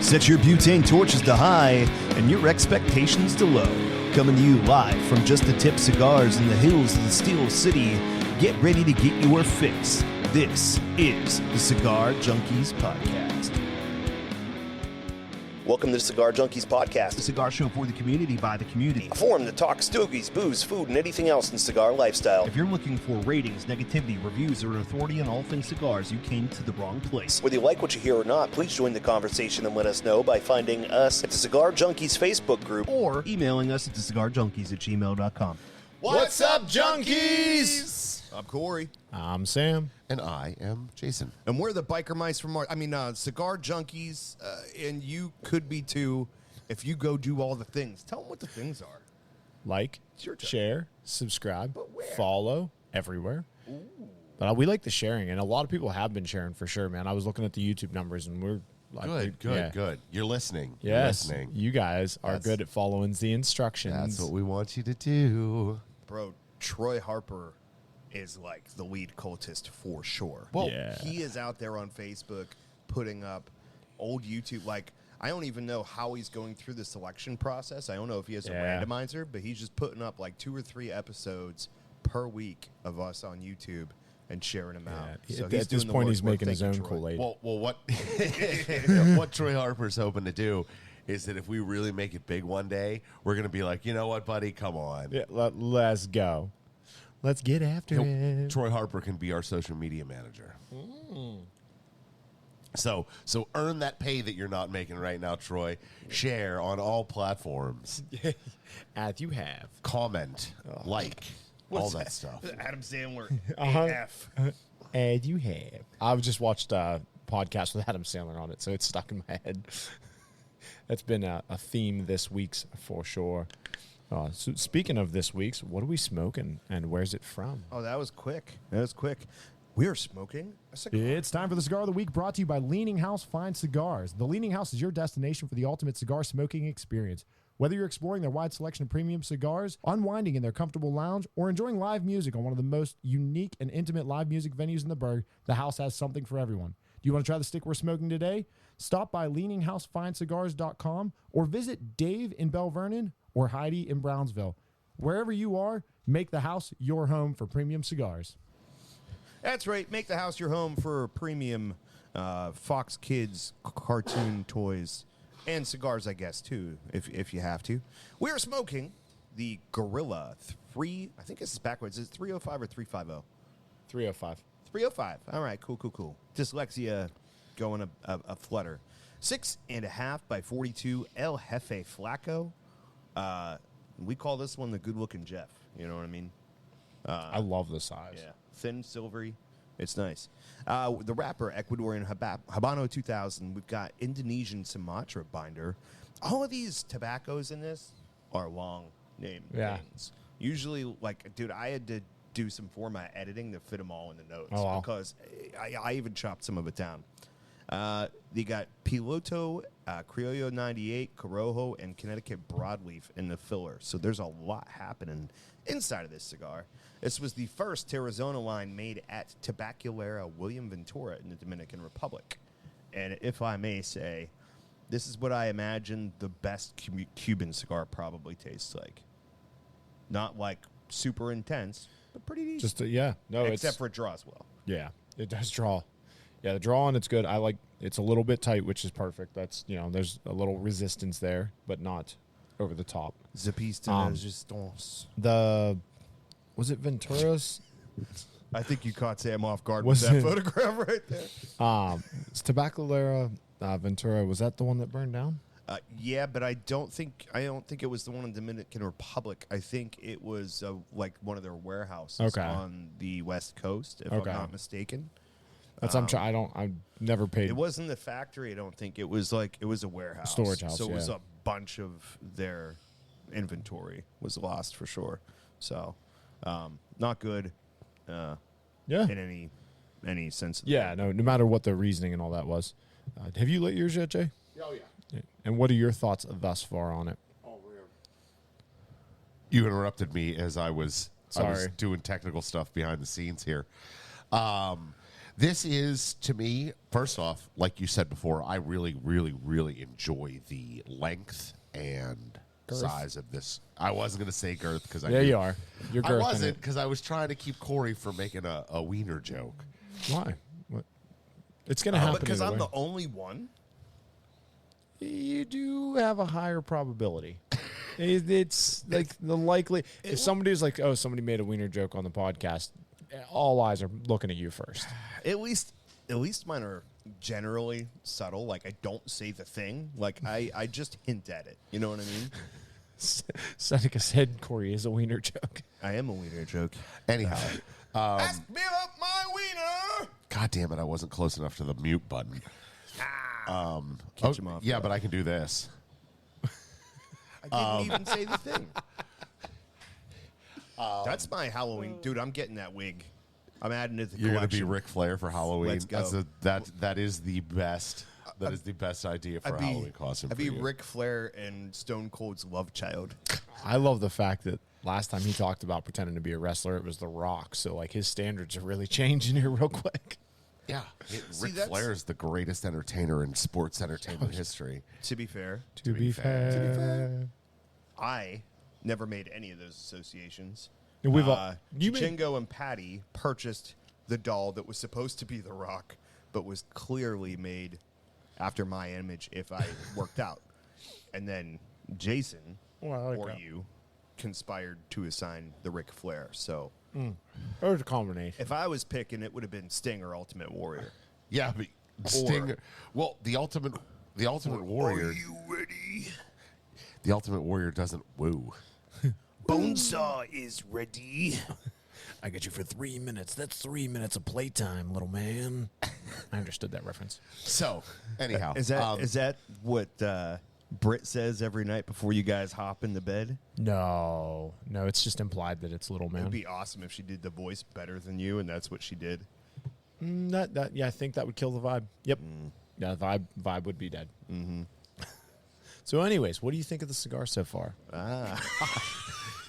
Set your butane torches to high and your expectations to low. Coming to you live from Just the Tip Cigars in the hills of the Steel City. Get ready to get your fix. This is the Cigar Junkies Podcast. Welcome to the Cigar Junkies Podcast, a cigar show for the community by the community. A forum to talk stogies, booze, food, and anything else in cigar lifestyle. If you're looking for ratings, negativity, reviews, or an authority on all things cigars, you came to the wrong place. Whether you like what you hear or not, please join the conversation and let us know by finding us at the Cigar Junkies Facebook group or emailing us at thecigarjunkies@gmail.com. What's up, junkies? I'm Corey. I'm Sam. And I am Jason. And we're the Biker Mice from Mars. Cigar Junkies, and you could be too if you go do all the things. Tell them what the things are. Like, Sure, share, subscribe, But where? follow, everywhere. Ooh. But we like the sharing, and a lot of people have been sharing for sure, man. I was looking at the YouTube numbers, and we're like, Good. You're listening. Yes, You're listening. you guys are good at following the instructions. That's what we want you to do. Bro, Troy Harper is like the lead cultist for sure. Well, Yeah. He is out there on Facebook putting up old YouTube. Like, I don't even know how he's going through the selection process. I don't know if he has a randomizer, but he's just putting up like 2 or 3 episodes per week of us on YouTube and sharing them out. So At this point, he's making his own Troy. Kool-Aid. What what Troy Harper's hoping to do is that if we really make it big one day, we're going to be like, you know what, buddy, come on. Yeah, let's go. Let's get after it. Troy Harper can be our social media manager. So earn that pay that you're not making right now, Troy. Share on all platforms. As you have. Comment, like, all that stuff. Adam Sandler, Uh-huh. AF. As you have. I've just watched a podcast with Adam Sandler on it, so it's stuck in my head. That's been a theme this week's for sure. So speaking of this week's, what are we smoking and where's it from? Oh, that was quick. We are smoking a cigar. It's time for the Cigar of the Week, brought to you by Leaning House Fine Cigars. The Leaning House is your destination for the ultimate cigar smoking experience. Whether you're exploring their wide selection of premium cigars, unwinding in their comfortable lounge, or enjoying live music on one of the most unique and intimate live music venues in the burg, the house has something for everyone. Do you want to try the stick we're smoking today? Stop by leaninghousefinecigars.com or visit Dave in Bell Vernon or Heidi in Brownsville. Wherever you are, make the house your home for premium cigars. That's right. Make the house your home for premium Fox Kids cartoon toys and cigars, I guess, too, if you have to. We are smoking the Guerilla 3. I think this is backwards. Is it 305 or 350? 305. 305. All right, cool. Dyslexia going a flutter. 6.5 by 42 El Jefe Flaco. We call this one the good-looking Jeff. You know what I mean? I love the size. Yeah. Thin, silvery. It's nice. The wrapper, Ecuadorian Habano 2000. We've got Indonesian Sumatra binder. All of these tobaccos in this are long name things. Usually, like, dude, I had to do some format editing to fit them all in the notes because I even chopped some of it down. They got Piloto, Criollo 98, Corojo, and Connecticut Broadleaf in the filler. So there's a lot happening inside of this cigar. This was the first Tarazona line made at Tabacalera William Ventura in the Dominican Republic. And if I may say, this is what I imagine the best Cuban cigar probably tastes like. Not like super intense, but pretty decent. Except for it draws well. Yeah, it does draw. Yeah, the draw on it's good. It's a little bit tight, which is perfect. That's, there's a little resistance there, but not over the top. The piece de resistance. Was it Ventura's? I think you caught Sam off guard Was with that it? photograph right there. It's Tabacalera Ventura. Was that the one that burned down? Yeah, but I don't think it was the one in Dominican Republic. I think it was like one of their warehouses on the West Coast, if I'm not mistaken. That's I've never paid. It wasn't the factory. I don't think it was a warehouse, Storage house. So it was a bunch of their inventory was lost for sure. So not good. In any sense. No matter what the reasoning and all that was. Have you lit yours yet, Jay? Oh, yeah. And what are your thoughts thus far on it? You interrupted me as I was doing technical stuff behind the scenes here. This is, to me, first off, like you said before, I really, really, really enjoy the length and size of this. I wasn't going to say girth because I You are. You're girthing I wasn't it. because I was trying to keep Corey from making a wiener joke. Why? What? It's going to happen Because either I'm way. the only one. You do have a higher probability. It's like the likely. If somebody's like, "Oh, somebody made a wiener joke on the podcast," all eyes are looking at you first. At least mine are generally subtle. Like I don't say the thing. Like I just hint at it. You know what I mean? Seneca said Corey is a wiener joke. I am a wiener joke. Anyhow, Ask me about my wiener. God damn it, I wasn't close enough to the mute button. Catch him off Yeah, guard. but I can do this. I didn't even say the thing. That's my Halloween, dude. I'm getting that wig. I'm adding it to the You're going to be collection. Ric Flair for Halloween. Let's go. That is the best. That is the best idea for a Halloween costume. I'd for be you. Ric Flair and Stone Cold's love child. I love the fact that last time he talked about pretending to be a wrestler, it was The Rock. So like his standards are really changing here real quick. Yeah, Ric that's- Flair is the greatest entertainer in sports entertainment history. To be fair, To be fair. I never made any of those associations. And we've you made Jingo and Patty purchased the doll that was supposed to be The Rock, but was clearly made after my image if I worked out. And then Jason Well, I like or that. you conspired to assign the Ric Flair. So or the combination. if I was picking, it would have been Sting or Ultimate Warrior. Yeah, but Sting. Well, the ultimate warrior. Are you ready? The ultimate warrior doesn't woo. Bonesaw is ready. I got you for 3 minutes. That's 3 minutes of playtime, little man. I understood that reference. So, anyhow, Is that what Britt says every night before you guys hop into bed? No, it's just implied that it's little man. It'd be awesome if she did the voice better than you, and that's what she did. Yeah, I think that would kill the vibe. Yep. Yeah, the vibe would be dead. Mm-hmm. So, anyways, what do you think of the cigar so far?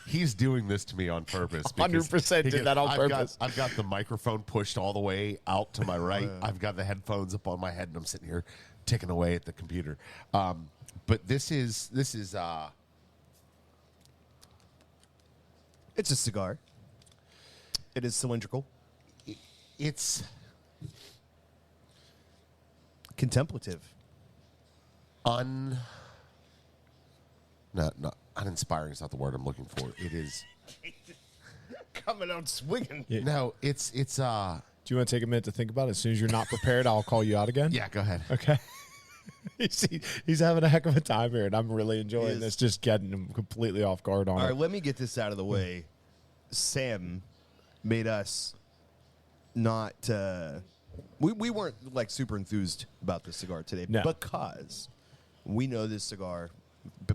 he's doing this to me on purpose. 100% did that on purpose. I've got the microphone pushed all the way out to my right. I've got the headphones up on my head, and I'm sitting here ticking away at the computer. But this is It's a cigar. It is cylindrical, it's contemplative. not uninspiring is not the word I'm looking for. It is Coming out swinging. Yeah. no, it's Do you want to take a minute to think about it? As soon as you're not prepared, I'll call you out again. yeah. Go ahead. Okay. He's having a heck of a time here, and I'm really enjoying is. this, just getting him completely off guard on All it. right, let me get this out of the way. Sam made us not. We weren't like super enthused about this cigar today No. because we know this cigar,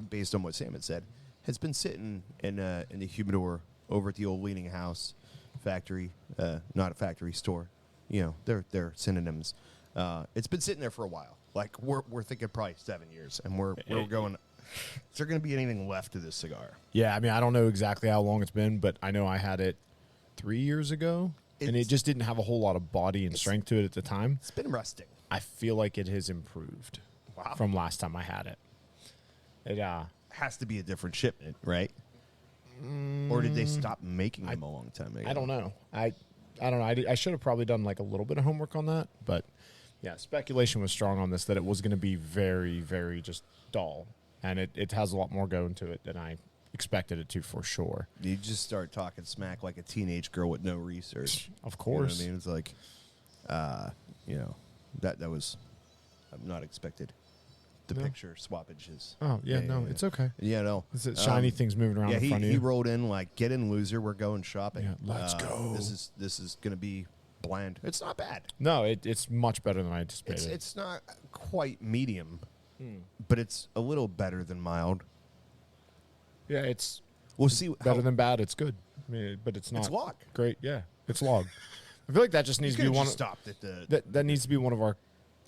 based on what Sam had said, has been sitting in the humidor over at the old Leaning House factory, not a factory store. You know, they're synonyms. It's been sitting there for a while. Like we're thinking probably 7 years, and we're going. Is there going to be anything left of this cigar? Yeah, I mean, I don't know exactly how long it's been, but I know I had it 3 years ago, and it It's- just didn't have a whole lot of body and strength to it at the time. It's been rusting. I feel like it has improved from last time I had it. It Has to be a different shipment, right? Or did they stop making them a long time ago? I don't know. I don't know. I should have probably done like a little bit of homework on that, but yeah, speculation was strong on this that it was going to be very, very just dull, and it has a lot more going to it than I expected it to for sure. You just start talking smack like a teenage girl with no research. Of You know what course. I mean? It's like, that was not expected. The picture swappages. Oh yeah, no, it's okay. Yeah, no. It's shiny things moving around Yeah, in front of he you. rolled in like, get in, loser. We're going shopping. Yeah, let's go. This is gonna be bland. It's not bad. No, it's much better than I anticipated. It's not quite medium, but it's a little better than mild. yeah, it's We'll see. better than bad. It's good. I mean, but it's not It's log. great. Yeah, it's log. I feel like that just needs to be one. Stopped at the. That needs to be one of our,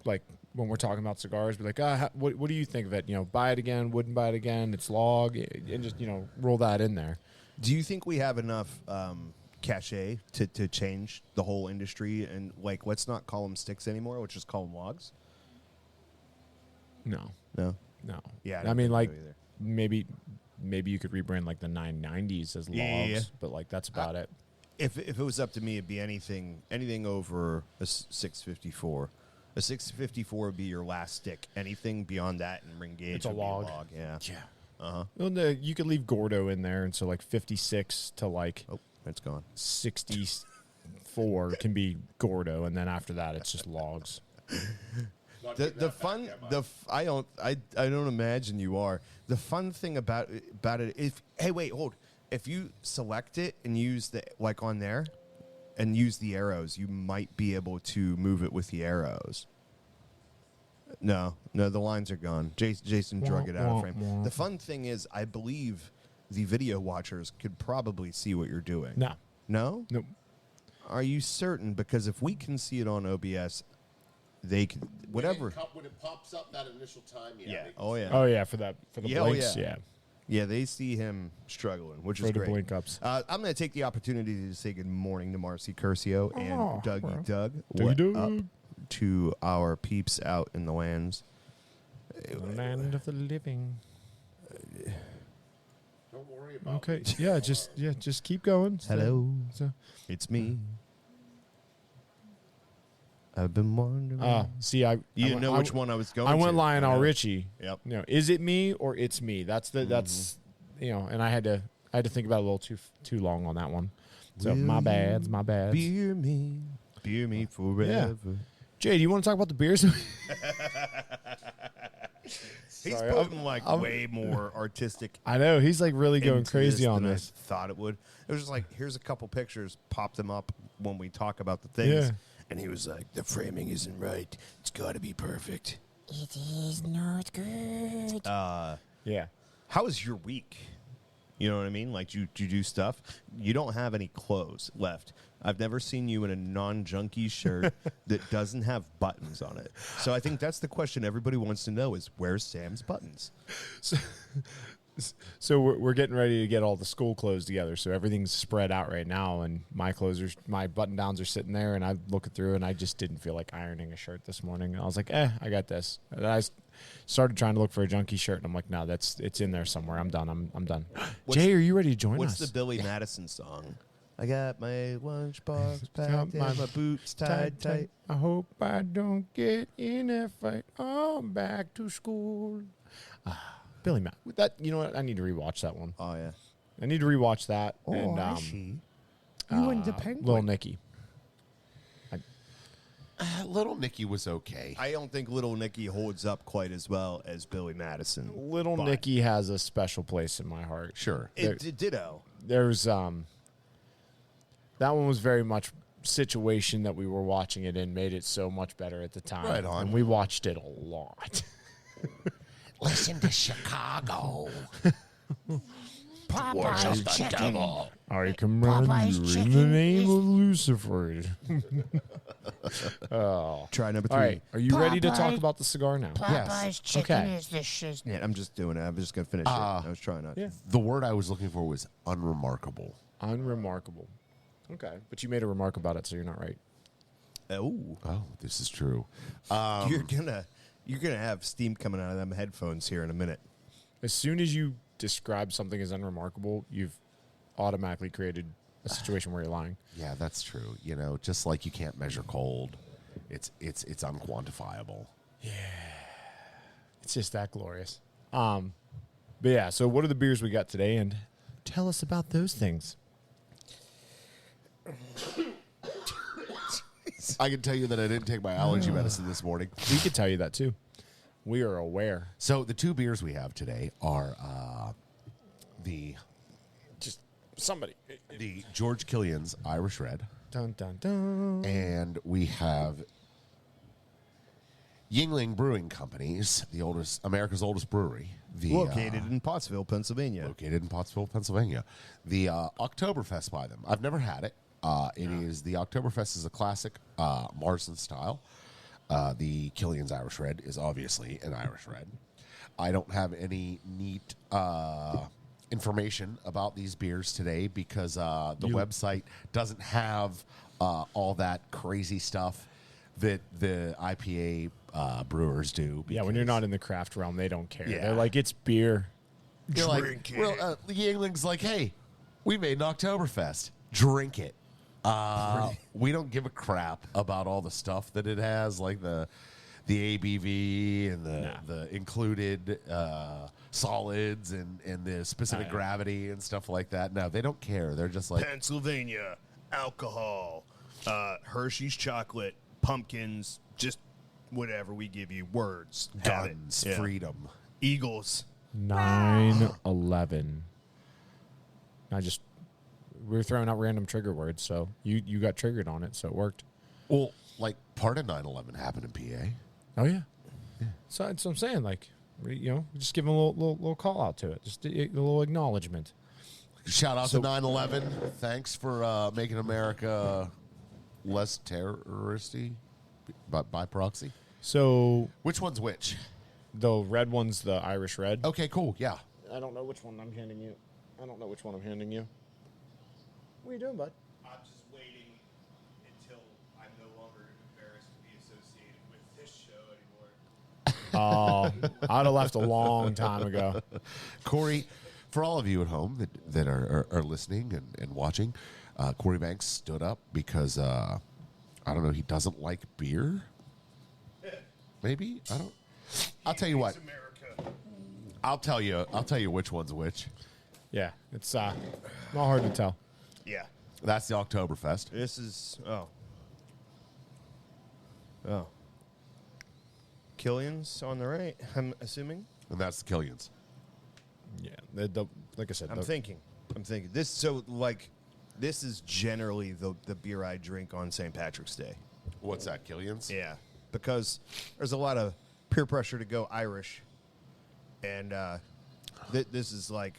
like when we're talking about cigars, be like, what do you think of it? You know, buy it again, wouldn't buy it again. It's log, and just roll that in there. Do you think we have enough cachet to change the whole industry, and like let's not call them sticks anymore. Let's just call them logs. No. No. Yeah. I I mean, don't like think so maybe you could rebrand like the 990s as logs, Yeah. but like that's about it. If it was up to me, it'd be anything over a 654. A 654 would be your last stick. Anything beyond that in ring gauge It's a would log. be a log. Yeah. Yeah. Well, no, you could leave Gordo in there, and so like 56 to like Oh, it's gone. 64 can be Gordo, and then after that, it's just logs. I don't imagine you are. The fun thing about it, if you select it and use the like on there and use the arrows, you might be able to move it with the arrows. No, the lines are gone. Jason drug it out of frame. The fun thing is, I believe the video watchers could probably see what you're doing. No. No? Nope. Are you certain? Because if we can see it on OBS, they can. Whatever. When it pops up that initial time, Yeah. Oh, yeah. Oh yeah, for the Yeah, oh, blinks, yeah. yeah. Yeah, they see him struggling, which For is the great. blink ups. I'm going to take the opportunity to say good morning to Marcy Curcio and Oh, Dougie well. Doug. Dougie What Doug. up to our peeps out in the lands? The land of the living. Don't worry about Okay. Yeah, just keep going. Hello. So, It's me. I've been wondering. see, I You I didn't went- know I which w- one I was going I to. went Lionel I know. Richie. Yep. You know, is it me or it's me? That's and I had to think about it a little too long on that one. So my bad. Beer me forever. Jay, do you want to talk about the beers? He's Sorry, putting way more artistic. I know he's like really going into crazy on than this. I thought it would. It was just like, here's a couple pictures, pop them up when we talk about the things. Yeah. And he was like, the framing isn't right. It's got to be perfect. It is not good. Yeah. How was your week? You know what I mean? Like, you do stuff. You don't have any clothes left. I've never seen you in a non-junkie shirt that doesn't have buttons on it. So I think that's the question everybody wants to know is, where's Sam's buttons? So we're getting ready to get all the school clothes together. So everything's spread out right now, and my button downs are sitting there, and I'm looking through, and I just didn't feel like ironing a shirt this morning. I was like, I got this. And I started trying to look for a junkie shirt, and I'm like, no, it's in there somewhere. I'm done. I'm done. Jay, are you ready to join What's us? the Billy Madison song? I got my lunchbox packed and my my boots tied tight. I hope I don't get in a fight. I'm back to school. Billy Matt. That, you know what? I need to rewatch that one. Oh, yeah. I need to rewatch that. And see. You and the penguin. Little Nicky. Little Nicky was okay. I don't think Little Nicky holds up quite as well as Billy Madison. Little but Nicky has a special place in my heart. Sure. Ditto. There's that one was very much situation that we were watching it in made it so much better at the time. Right on. And we watched it a lot. Listen to Chicago. Worship Popeye's the chicken. devil. I command Popeye's you in chicken the name is- of Lucifer. Try number 3. All right. Are you ready to talk Popeye. about the cigar now? Popeye's chicken Okay. is the shiznit. Yeah, I'm just doing it. I'm just going to finish it. I was trying not to. The word I was looking for was unremarkable. Unremarkable. Okay. But you made a remark about it, so you're not right. Oh. Oh, this is true. You're gonna have steam coming out of them headphones here in a minute. As soon as you describe something as unremarkable, you've automatically created a situation where you're lying. Yeah, that's true. You know, just like you can't measure cold, it's unquantifiable. It's just that glorious. But yeah, so what are the beers we got today? And tell us about those things. I can tell you that I didn't take my allergy medicine this morning. We could tell you that too. We are aware. So the two beers we have today are Just somebody. the George Killian's Irish Red, Dun, dun, dun. and we have Yingling Brewing Company's, America's oldest brewery, Located in Pottsville, Pennsylvania. located in Pottsville, Pennsylvania. The Oktoberfest by them. I've never had it. It is the Oktoberfest is a classic Marzen style. The Killian's Irish Red is obviously an Irish Red. I don't have any neat information about these beers today because the website doesn't have all that crazy stuff that the IPA brewers do. Yeah, when you're not in the craft realm, they don't care. Yeah. They're like, it's beer. You're like, well, the Yingling's like, hey, we made an Oktoberfest. Drink it. We don't give a crap about all the stuff that it has, like the ABV and the included solids and the specific gravity and stuff like that. No, they don't care. They're just like Pennsylvania, alcohol, Hershey's chocolate, pumpkins, just whatever we give you. Words, guns, freedom, Eagles. 9/11. We were throwing out random trigger words, so you got triggered on it, so it worked. Well, like part of 9/11 happened in PA. Oh yeah. So that's what I'm saying. Like, just give them a little call out to it, just a little acknowledgement. Shout out to 9/11. Thanks for making America less terroristy, but by proxy. So which one's which? the red one's the Irish red. Okay, cool. Yeah. I don't know which one I'm handing you. What are you doing, bud? I'm just waiting until I'm no longer embarrassed to be associated with this show anymore. Oh, I'd have left a long time ago. Corey, for all of you at home that are listening and watching, Corey Banks stood up because, I don't know, he doesn't like beer? Maybe? I'll tell you what. America. I'll tell you which one's which. Yeah, it's not hard to tell. Yeah. That's the Oktoberfest. This is Killian's on the right, I'm assuming. And that's the Killians. Yeah, like I said, I'm thinking this. So this is generally the beer I drink on St. Patrick's Day. What's that, Killians? Yeah, because there's a lot of peer pressure to go Irish, and this is like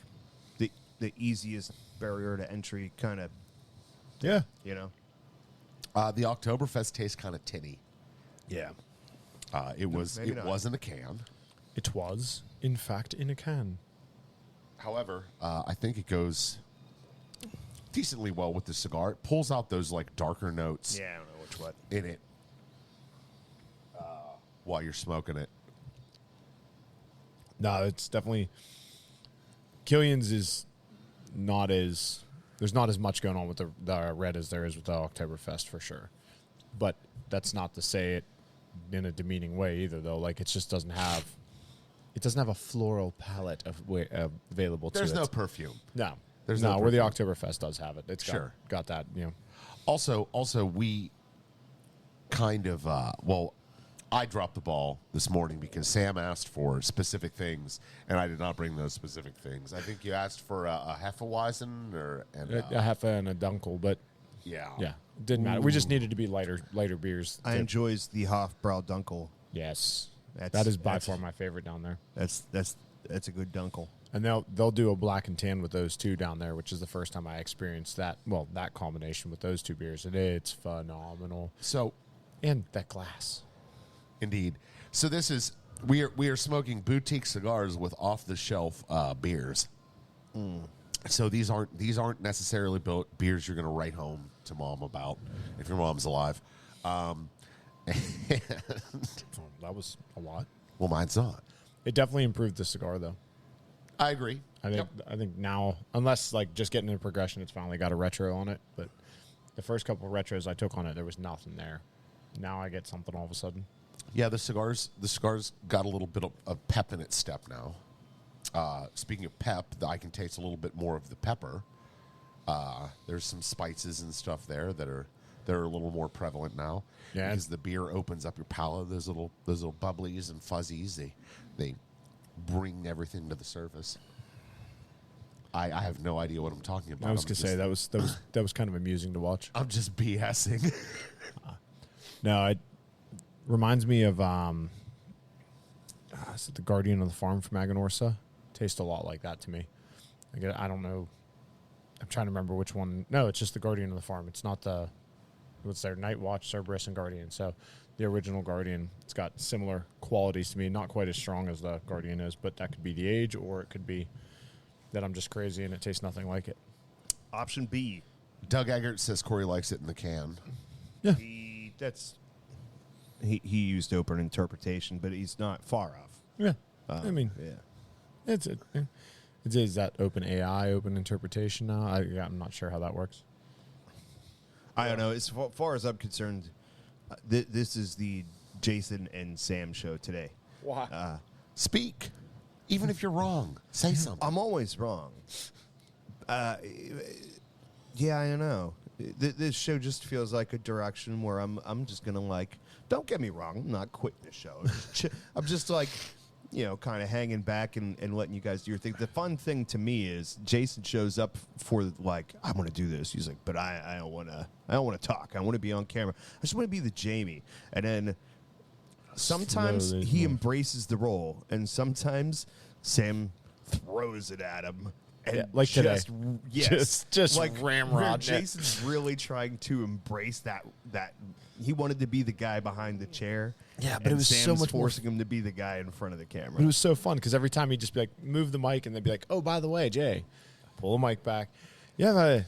the easiest barrier to entry kind of. Yeah. The Oktoberfest tastes kind of tinny. Yeah. It maybe not. was in a can. It was, in fact, in a can. However, I think it goes decently well with the cigar. It pulls out those like darker notes Yeah, I don't know which one. in it while you're smoking it. No, it's definitely Killian's is not as there's not as much going on with the red as there is with the Oktoberfest for sure. But that's not to say it in a demeaning way either, though. Like it just doesn't have a floral palette available to it. There's no perfume. No. There's no no where the perfume. Oktoberfest does have it. It's Sure. got that, Also, we kind of I dropped the ball this morning because Sam asked for specific things, and I did not bring those specific things. I think you asked for a Hefeweizen a Heffa and a Dunkel, but yeah, didn't matter. We just needed to be lighter beers. I enjoys the Hofbrau Dunkel. Yes, that is by far my favorite down there. That's a good Dunkel. And they'll do a black and tan with those two down there, which is the first time I experienced that. Well, that combination with those two beers, and it's phenomenal. So, and that glass, indeed. So this is we are smoking boutique cigars with off the shelf beers. So these aren't necessarily beers you're going to write home to mom about if your mom's alive. that was a lot. Well, mine's not. It definitely improved the cigar, though. I agree. I think now, unless like just getting into progression, it's finally got a retro on it. But the first couple of retros I took on it, there was nothing there. Now I get something all of a sudden. Yeah, the cigars got a little bit of pep in its step now. Speaking of pep, I can taste a little bit more of the pepper. There's some spices and stuff there that are a little more prevalent now. Yeah, because the beer opens up your palate. Those little bubblies and fuzzies. They bring everything to the surface. I have no idea what I'm talking about. I was gonna say that was kind of amusing to watch. I'm just BSing. No, it reminds me of is it the Guardian of the Farm from Aganorsa? Tastes a lot like that to me. I don't know. I'm trying to remember which one. No, it's just the Guardian of the Farm. It's not what's their Night Watch, Cerberus, and Guardian. So the original Guardian, it's got similar qualities to me. Not quite as strong as the Guardian is, but that could be the age, or it could be that I'm just crazy and it tastes nothing like it. Option B. Doug Eggert says Corey likes it in the can. He used open interpretation, but he's not far off. Yeah. I mean, yeah. it's it. Is that open AI, open interpretation now? I'm not sure how that works. I don't know. As far as I'm concerned, this is the Jason and Sam show today. Why? Speak. Even if you're wrong, say something. I'm always wrong. Yeah, I know. This show just feels like a direction where I'm just gonna like. Don't get me wrong. I'm not quitting the show. I'm just like, kind of hanging back and letting you guys do your thing. The fun thing to me is Jason shows up for like, I want to do this. He's like, but I don't want to talk. I want to be on camera. I just want to be the Jamie. And then sometimes he embraces the role, and sometimes Sam throws it at him. And like today. Just like ramrod. Jason's really trying to embrace that he wanted to be the guy behind the chair. Yeah, but and it was Sam's so much more forcing him to be the guy in front of the camera. But it was so fun because every time he'd just be like, move the mic, and they'd be like, oh, by the way, Jay, pull the mic back. Yeah,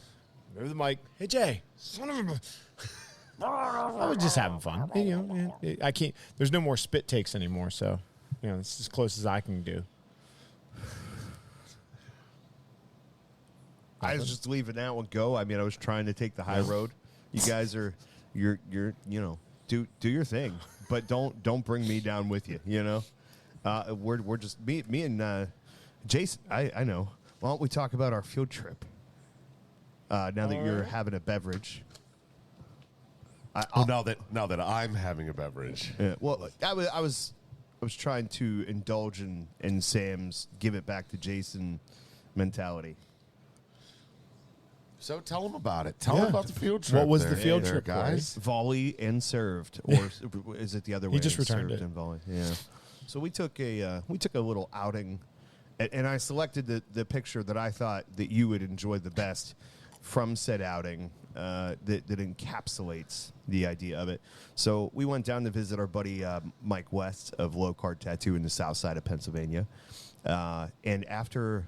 move the mic. Hey, Jay, son of a... I was just having fun. I can't. There's no more spit takes anymore, so it's as close as I can do. I was just leaving that one go. I mean, I was trying to take the high road. You guys are, you're do your thing, but don't bring me down with you. We're just me and Jason. I know. Why don't we talk about our field trip? Now that you're having a beverage. Now that I'm having a beverage. Yeah, well, I was trying to indulge in Sam's give it back to Jason mentality. So tell them about it. Tell them about the field trip. What was there, the field there, trip, guys? Volley and served, or is it the other way? He just returned served it. And volley. Yeah. So we took a little outing, and I selected the picture that I thought that you would enjoy the best from said outing that encapsulates the idea of it. So we went down to visit our buddy Mike West of Low Card Tattoo in the south side of Pennsylvania, and after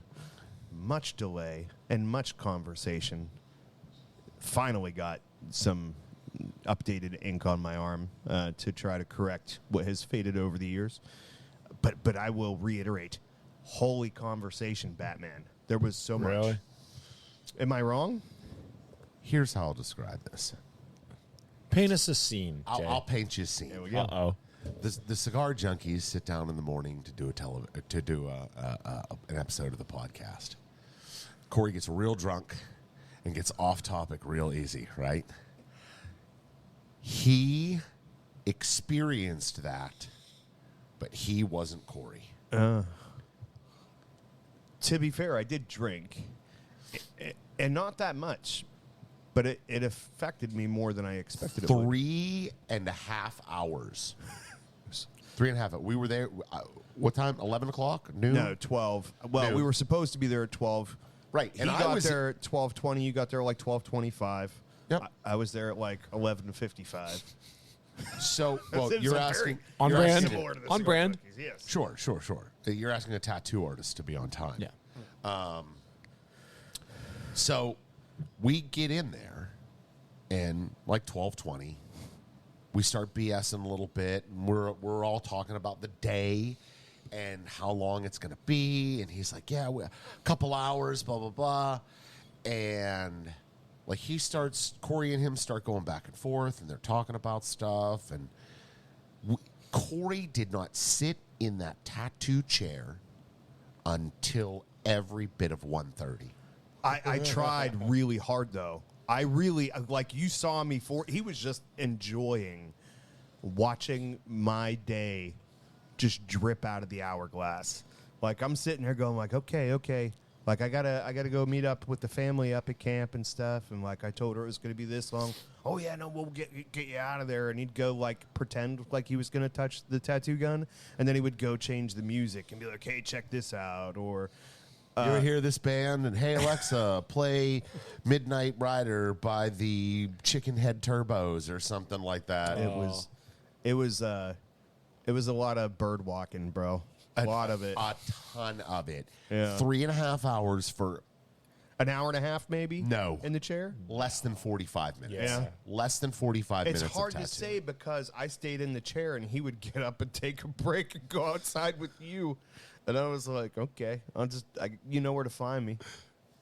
much delay and much conversation, finally got some updated ink on my arm to try to correct what has faded over the years. But I will reiterate, holy conversation, Batman. There was so much. Really? Am I wrong? Here's how I'll describe this. Paint us a scene, Jay. I'll paint you a scene. There we go. Uh-oh. The cigar junkies sit down in the morning to do an episode of the podcast. Corey gets real drunk and gets off topic real easy, right? He experienced that, but he wasn't Corey. To be fair, I did drink, and not that much, but it affected me more than I expected it would. 3.5 hours. 3.5. We were there. What time? 11 o'clock? Noon? No, 12. Well, Noon. we were supposed to be there at 12. Right. He got there at 12:20. You got there like 12:25. Yep. I was there at like 11:55. So, well, you're asking On you're brand. asking- On brand. Yes. Sure. You're asking a tattoo artist to be on time. Yeah. So we get in there, and like 12:20, we start BSing a little bit, and we're all talking about the day and how long it's going to be. And he's like, yeah, a couple hours, blah, blah, blah. And like Corey and him start going back and forth, and they're talking about stuff. And Corey did not sit in that tattoo chair until every bit of 1:30. I tried really hard, though. I really, like you saw me he was just enjoying watching my day just drip out of the hourglass. Like I'm sitting there going like, okay. Like I gotta go meet up with the family up at camp and stuff. And like I told her it was gonna be this long. Oh yeah, no, we'll get you out of there. And he'd go like pretend like he was gonna touch the tattoo gun, and then he would go change the music and be like, hey, check this out. Or You ever hear this band? And hey, Alexa, play Midnight Rider by the Chicken Head Turbos or something like that. it was a lot of bird walking, bro. A lot of it. A ton of it. Yeah. 3.5 hours for An hour and a half, maybe? No. In the chair? less than 45 minutes. Yeah. Less than 45 It's minutes. hard of to tattoo. say because I stayed in the chair and he would get up and take a break and go outside with you. And I was like, okay, you know where to find me.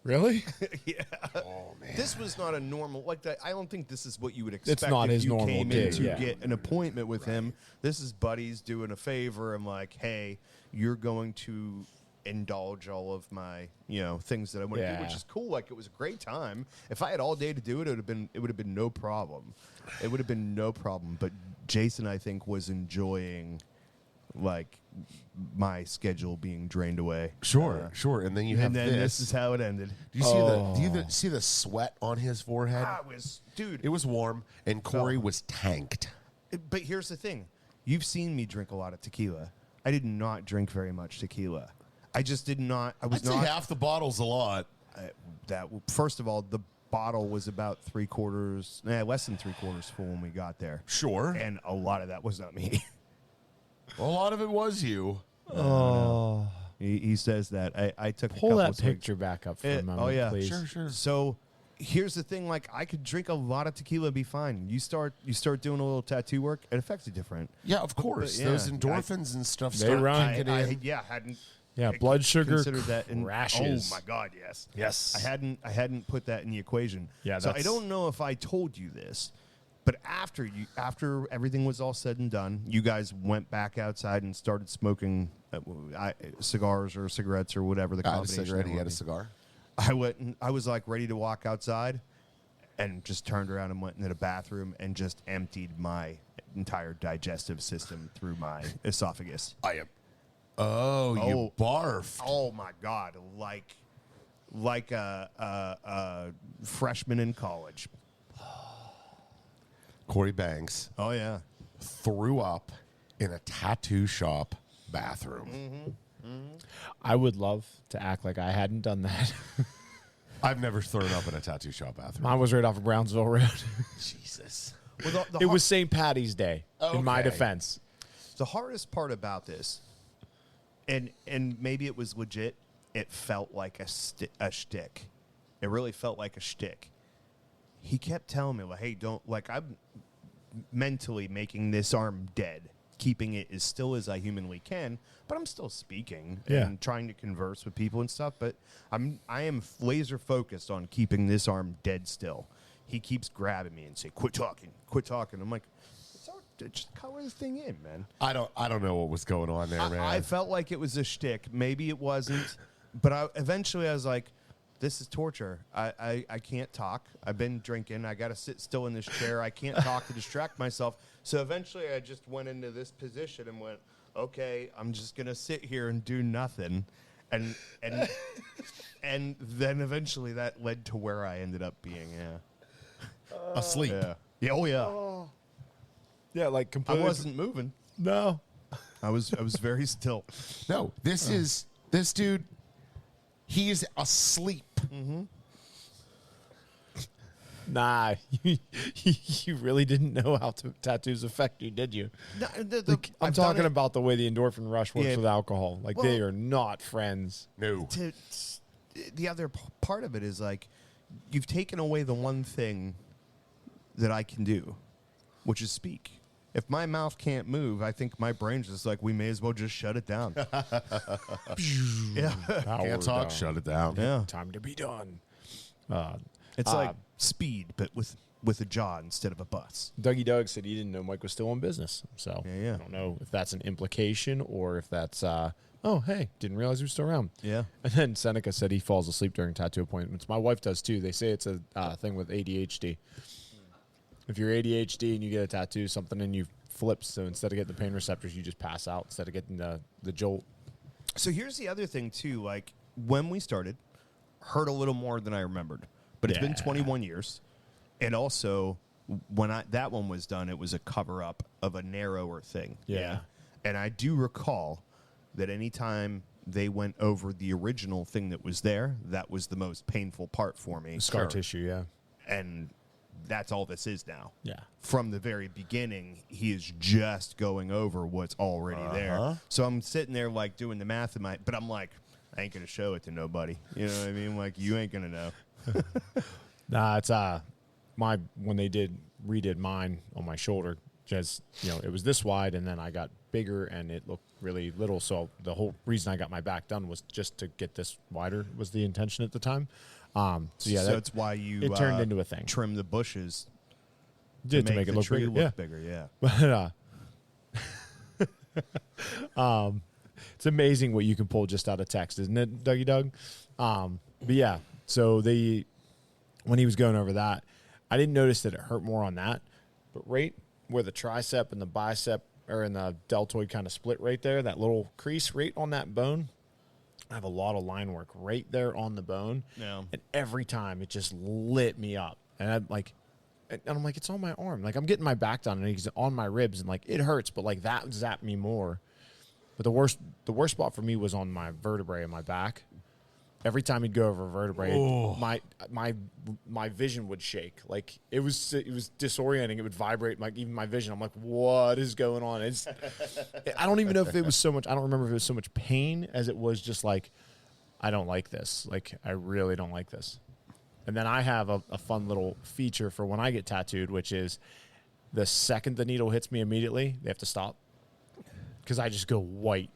Really? Yeah. Oh, man. This was not a normal, like that. I don't think this is what you would expect. not if his you normal came gig, in to yeah. get an appointment with him. This is buddies doing a favor. I'm like, hey, you're going to indulge all of my, things that I want to do, which is cool. Like, it was a great time. If I had all day to do it, it would have been no problem. It would have been no problem. But Jason, I think, was enjoying like my schedule being drained away. Sure. And then you have And then this is how it ended. Do you see the sweat on his forehead? Dude. It was warm, and Corey was tanked. But here's the thing. You've seen me drink a lot of tequila. I did not drink very much tequila. I just did not. I'd say half the bottle's a lot. First of all, the bottle was about less than 3/4 full when we got there. Sure. And a lot of that was not me. A lot of it was you. Oh. He says that. I took Pull a couple that of swigs. picture back up for a moment, Oh, yeah. please. Sure. So here's the thing. Like, I could drink a lot of tequila and be fine. You start doing a little tattoo work, it affects you different. Yeah, of course. But, yeah, those endorphins and stuff They start run. kicking in. Hadn't. Yeah, blood sugar considered that crashes. Oh my God, yes. Yes. I hadn't put that in the equation. Yeah, so I that's- don't know if I told you this, but after everything was all said and done, you guys went back outside and started smoking cigars or cigarettes or whatever the I had a combination. cigarette. they He were. had a cigar. I went and I was like ready to walk outside, and just turned around and went into the bathroom and just emptied my entire digestive system through my esophagus. I am. Oh, you Oh. barfed. Oh my God! Like a freshman in college. Corey Banks Oh yeah. threw up in a tattoo shop bathroom. I would love to act like I hadn't done that. I've never thrown up in a tattoo shop bathroom. Mine was right off of Brownsville Road. Jesus. Well, It was St. Patty's Day, in my Okay. defense. the hardest part about this, and maybe it was legit. It felt like a shtick. It really felt like a shtick. He kept telling me, like, "Hey, don't like." I'm mentally making this arm dead, keeping it as still as I humanly can, but I'm still speaking and trying to converse with people and stuff. But I am laser focused on keeping this arm dead still. He keeps grabbing me and saying, "Quit talking, quit talking." I'm like, just color the thing in, man. I don't know what was going on there, man. I felt like it was a shtick. Maybe it wasn't, but eventually I was like, this is torture. I can't talk. I've been drinking. I got to sit still in this chair. I can't talk to distract myself. So eventually I just went into this position and went, okay, I'm just going to sit here and do nothing. And and then eventually that led to where I ended up being, Asleep. Yeah. Oh, yeah. Yeah, like I completely. wasn't moving. No. I was very still. No, this dude, he's asleep. Nah, you really didn't know how tattoos affect you, did you? No, I'm talking about the way the endorphin rush works Yeah. with alcohol. Like, they are not friends. No. The other part of it is like you've taken away the one thing that I can do, which is speak. If my mouth can't move, I think my brain's just like, we may as well just shut it down. Yeah. Power Can't talk, down. shut it down. Yeah. Time to be done. It's like speed, but with a jaw instead of a bus. Dougie Doug said he didn't know Mike was still in business. So Yeah. I don't know if that's an implication or if that's, oh, hey, didn't realize he was still around. Yeah. And then Seneca said he falls asleep during tattoo appointments. My wife does too. They say it's a thing with ADHD. If you're ADHD and you get a tattoo, something in you flips. So instead of getting the pain receptors, you just pass out instead of getting the jolt. So here's the other thing, too. Like, when we started, hurt a little more than I remembered. But it's been 21 years. And also, when that one was done, it was a cover-up of a narrower thing. Yeah. And I do recall that anytime they went over the original thing that was there, that was the most painful part for me. Scar tissue, yeah. And that's all this is now. Yeah. From the very beginning, he is just going over what's already there. So I'm sitting there like doing the math in but I'm like, I ain't gonna show it to nobody. You know what I mean? Like, you ain't gonna know. Nah, it's when they redid mine on my shoulder, just it was this wide, and then I got bigger, and it looked really little. So the whole reason I got my back done was just to get this wider. Was the intention at the time. So that's why it turned into a thing. Trim the bushes. Did to make it the look tree bigger. bigger. Yeah. But it's amazing what you can pull just out of text, isn't it, Dougie Doug? But yeah, so when he was going over that, I didn't notice that it hurt more on that, but right where the tricep and the bicep are in the deltoid kind of split right there, that little crease right on that bone, I have a lot of line work right there on the bone. Yeah. And every time it just lit me up. And I'm like, it's on my arm. Like, I'm getting my back done, and it's on my ribs, and like it hurts, but like that zapped me more. But the worst spot for me was on my vertebrae in my back. Every time he'd go over a vertebrae, my vision would shake. Like it was disorienting. It would vibrate, like even my vision. I'm like, what is going on? I don't even know if it was so much. I don't remember if it was so much pain as it was just like, I don't like this. Like, I really don't like this. And then I have a fun little feature for when I get tattooed, which is the second the needle hits me immediately, they have to stop because I just go white.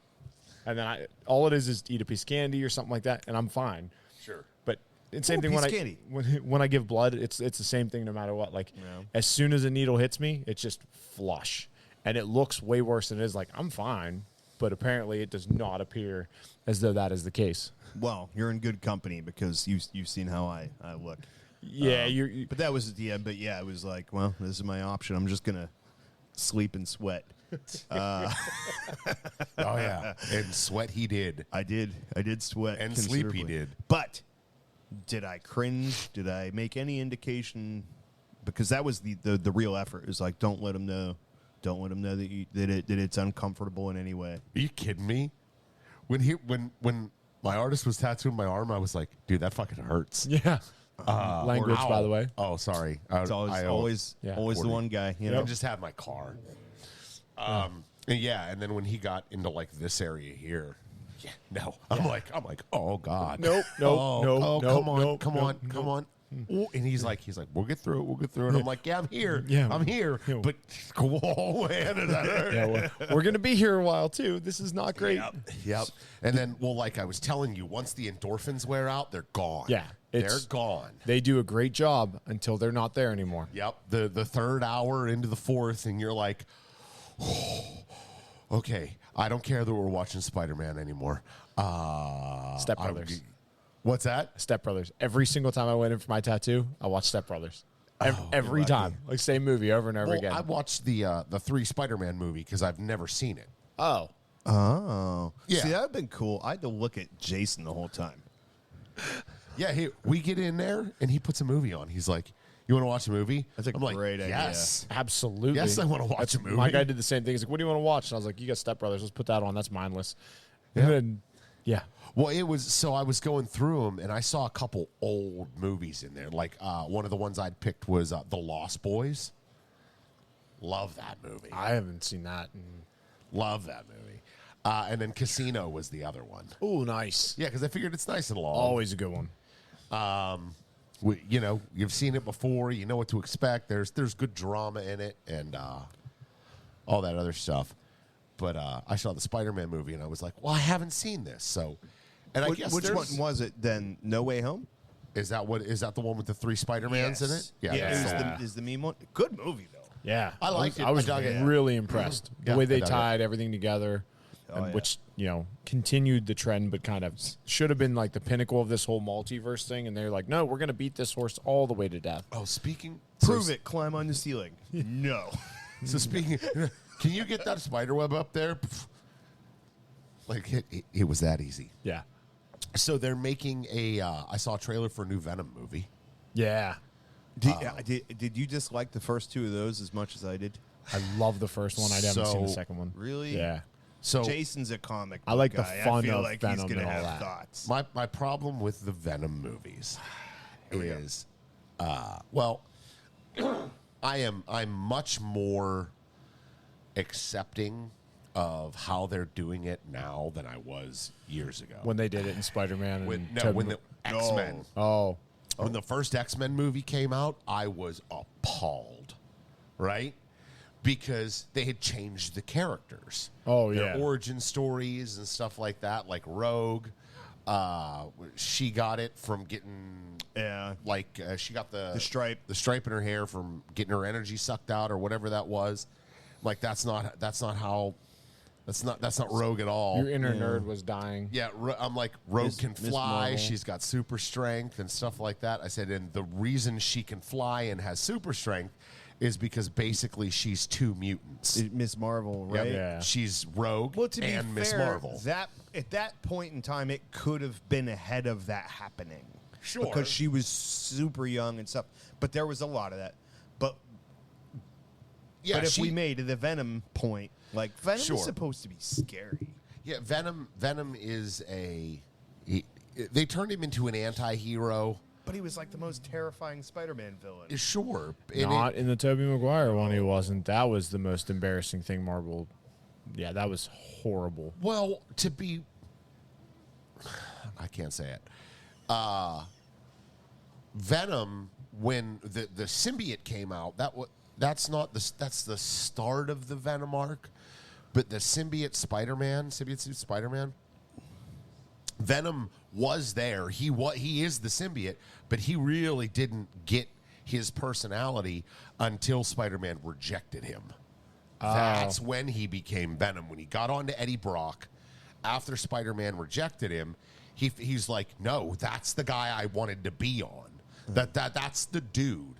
And then all it is eat a piece of candy or something like that, and I'm fine. Sure. But it's the same thing when I give blood. It's the same thing no matter what. Like, as soon as a needle hits me, it's just flush, and it looks way worse than it is. Like, I'm fine, but apparently it does not appear as though that is the case. Well, you're in good company because you've seen how I look. Yeah, but that was the end. But yeah, it was like, well, this is my option. I'm just gonna sleep and sweat. Oh yeah, and sweat he did. I did sweat and sleep he did. But did I cringe? Did I make any indication? Because that was the real effort. It was like, don't let him know. Don't let him know that it's uncomfortable in any way. Are you kidding me? When my artist was tattooing my arm, I was like, dude, that fucking hurts. Yeah. Language, by the way. Oh, sorry. It's always the one guy. You know, I just have my car. And then when he got into like this area here, I'm like, oh god, nope, come on. Ooh, and he's like, we'll get through it. And I'm like, yeah, I'm here. Yeah. I'm here. But whoa, man, did that hurt? Yeah, we're gonna be here a while too. This is not great. Yep. And then, like I was telling you, once the endorphins wear out, they're gone. Yeah, they're gone. They do a great job until they're not there anymore. Yep. The third hour into the fourth, and you're like, okay, I don't care that we're watching Spider-Man anymore. Step Brothers. What's that? Step Brothers. Every single time I went in for my tattoo, I watched Step Brothers. Every time. Like, same movie over and over again. I watched the 3 Spider-Man movie because I've never seen it. Oh. Yeah. See, that would have been cool. I had to look at Jason the whole time. Yeah, we get in there, and he puts a movie on. He's like, you want to watch a movie? That's a great idea. Yes. Absolutely. Yes, I want to watch a movie. My guy did the same thing. He's like, what do you want to watch? And I was like, you got Step Brothers. Let's put that on. That's mindless. Yeah. And then, yeah. Well, I was going through them, and I saw a couple old movies in there. Like, one of the ones I'd picked was The Lost Boys. Love that movie. I haven't seen that. Love that movie. And then Casino was the other one. Oh, nice. Yeah, because I figured it's nice and long. Always a good one. You've seen it before. You know what to expect. There's good drama in it and all that other stuff. But I saw the Spider-Man movie, and I was like, well, I haven't seen this. So, and I guess which one was it then? No Way Home? Is that the one with the 3 Spider-Mans in it? Yeah. Is the meme one? Good movie, though. Yeah. I liked it. I was I dug it. really impressed. The Yeah, way they I dug tied everything together, which, continued the trend, but kind of should have been like the pinnacle of this whole multiverse thing. And they're like, no, we're going to beat this horse all the way to death. Oh, speaking... Prove it. Climb on the ceiling. No. So speaking... Can you get that spider web up there? Like, it was that easy. Yeah. So they're making I saw a trailer for a new Venom movie. Yeah. Did you dislike the first 2 of those as much as I did? I love the first one. I haven't seen the second one. Really? Yeah. So Jason's a comic book I like guy. the fun I feel of like Venom he's gonna and all have that. thoughts. my problem with the Venom movies is, I'm much more accepting of how they're doing it now than I was years ago. When they did it in Spider-Man. When and the X-Men. Oh. When the first X-Men movie came out, I was appalled, right? Because they had changed the characters. Oh, Their yeah. origin stories and stuff like that, like Rogue. She got it from getting... she got the stripe in her hair from getting her energy sucked out or whatever that was. Like, that's not Rogue at all. Your inner nerd was dying. Yeah, I'm like, Rogue Miss can fly. Marvel. She's got super strength and stuff like that. I said, and the reason she can fly and has super strength is because basically she's two mutants. Miss Marvel, right? Yeah. She's Rogue Well, to be and Miss fair, Marvel. that at that point in time, it could have been ahead of that happening. Sure. Because she was super young and stuff. But there was a lot of that. But if we made the Venom point, like, Venom Sure. is supposed to be scary. Yeah, Venom is they turned him into an anti-hero. But he was like the most terrifying Spider-Man villain. Sure. And Not in the Tobey Maguire one, he wasn't. That was the most embarrassing thing Marvel... Yeah, that was horrible. well, to be... I can't say it. Venom, when the symbiote came out, that's the start of the Venom arc. But the symbiote suit Spider-Man, Venom was there. He is the symbiote, but he really didn't get his personality until Spider-Man rejected him. That's when he became Venom. When he got on to Eddie Brock, after Spider-Man rejected him, he's like, no, that's the guy I wanted to be on. That's the dude.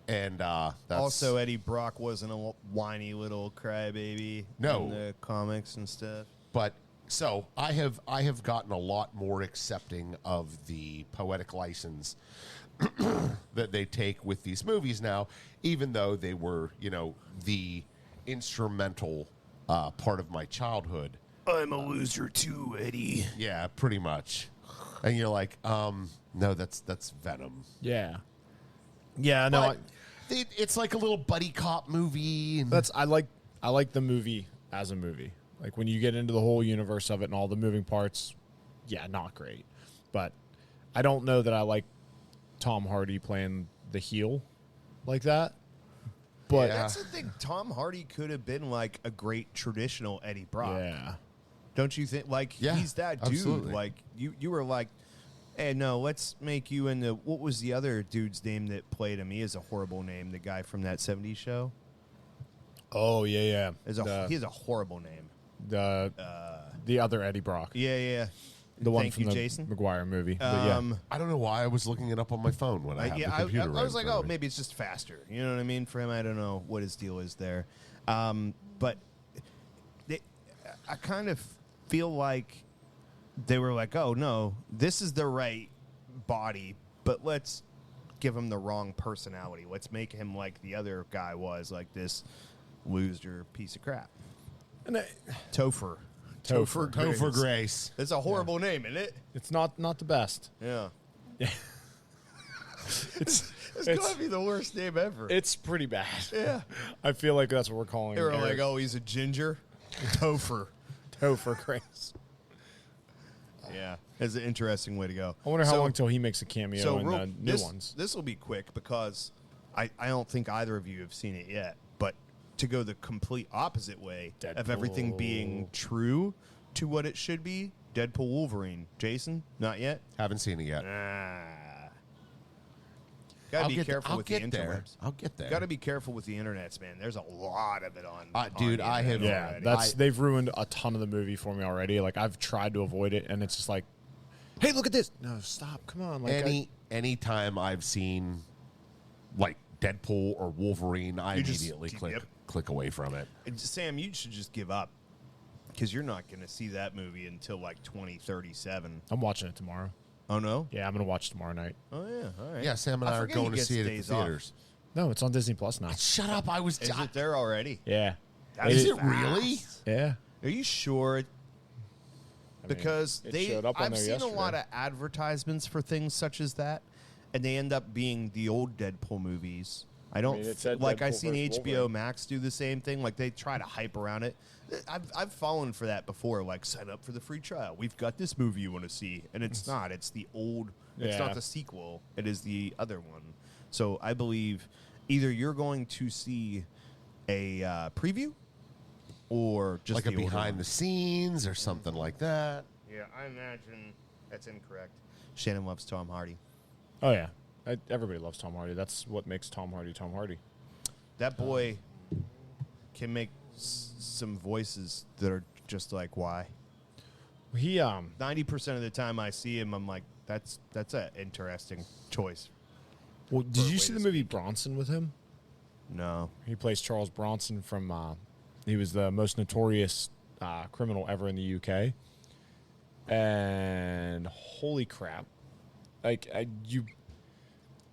And that's Also, Eddie Brock wasn't a whiny little crybaby No. in the comics and stuff. But so I have gotten a lot more accepting of the poetic license that they take with these movies now, even though they were, the instrumental part of my childhood. I'm a loser too, Eddie. Yeah, pretty much. And you're like, no, that's Venom. Yeah. Yeah, no, But it's like a little buddy cop movie. And I like the movie as a movie. Like when you get into the whole universe of it and all the moving parts, yeah, not great. But I don't know that I like Tom Hardy playing the heel like that. But Yeah. That's the thing. Tom Hardy could have been like a great traditional Eddie Brock. yeah. Don't you think? Like, Yeah, he's that dude. absolutely. Like, you were like, hey, no, let's make you into, what was the other dude's name that played him? He has a horrible name, the guy from that 70s show. Oh, yeah. He has a horrible name. The other Eddie Brock. Yeah. The one Thank from you, the Jason. Maguire movie. But yeah. I don't know why I was looking it up on my phone when I have the computer. I was right like, in front oh, of me. maybe it's just faster. You know what I mean? For him, I don't know what his deal is there. But I kind of feel like they were like, oh, no, this is the right body, but let's give him the wrong personality. Let's make him like the other guy was, like this loser piece of crap. And Topher. Topher Grace. It's a horrible name, isn't it? it's not the best. Yeah. It's It's going to be the worst name ever. it's pretty bad. Yeah. I feel like that's what we're calling They were Eric. like, oh, he's a ginger. Topher. Topher Grace. Yeah. It's an interesting way to go. I wonder how long till he makes a cameo in the new this, ones. This will be quick because I don't think either of you have seen it yet. But to go the complete opposite way of everything being true to what it should be, Deadpool Wolverine. Jason, not yet? Haven't seen it yet. Gotta be careful with the there. interwebs. I'll get there. Gotta be careful with the internets, man. There's a lot of it on. Dude, on the I have- internet Yeah, already. they've ruined a ton of the movie for me already. Like I've tried to avoid it, and it's just like, hey, look at this. No, stop. Come on. Like Anytime I've seen like Deadpool or Wolverine, I You just- immediately yep. click away from it. Sam, you should just give up because you're not going to see that movie until like 2037. I'm watching it tomorrow. Oh no! Yeah, I'm gonna watch tomorrow night. Oh yeah, all right. Yeah, Sam and I are forget he going to gets see it at days the off. theaters. No, it's on Disney Plus now. Shut up! I was. Is it there already? Yeah. Is It- it really? Yeah. Are you sure? I mean, Because it showed up on I've there seen a lot yesterday. of advertisements for things such as that, and they end up being the old Deadpool movies I don't it said like. Deadpool I've seen versus HBO Wolverine. Max do the same thing. Like they try to hype around it. I've fallen for that before. Like sign up for the free trial. We've got this movie you want to see, and it's not. It's the old. It's Yeah. not the sequel. It is the other one. So I believe either you're going to see a preview or just Like a the older behind one. the scenes or something like that. Yeah, I imagine that's incorrect. Shannon loves Tom Hardy. Oh yeah, everybody loves Tom Hardy. That's what makes Tom Hardy Tom Hardy. That boy can make some voices that are just like, why? He 90% of the time I see him, I'm like, that's an interesting choice. Well, did Or you way see to the movie Bronson with him? No. He plays Charles Bronson from. He was the most notorious criminal ever in the UK. And holy crap, like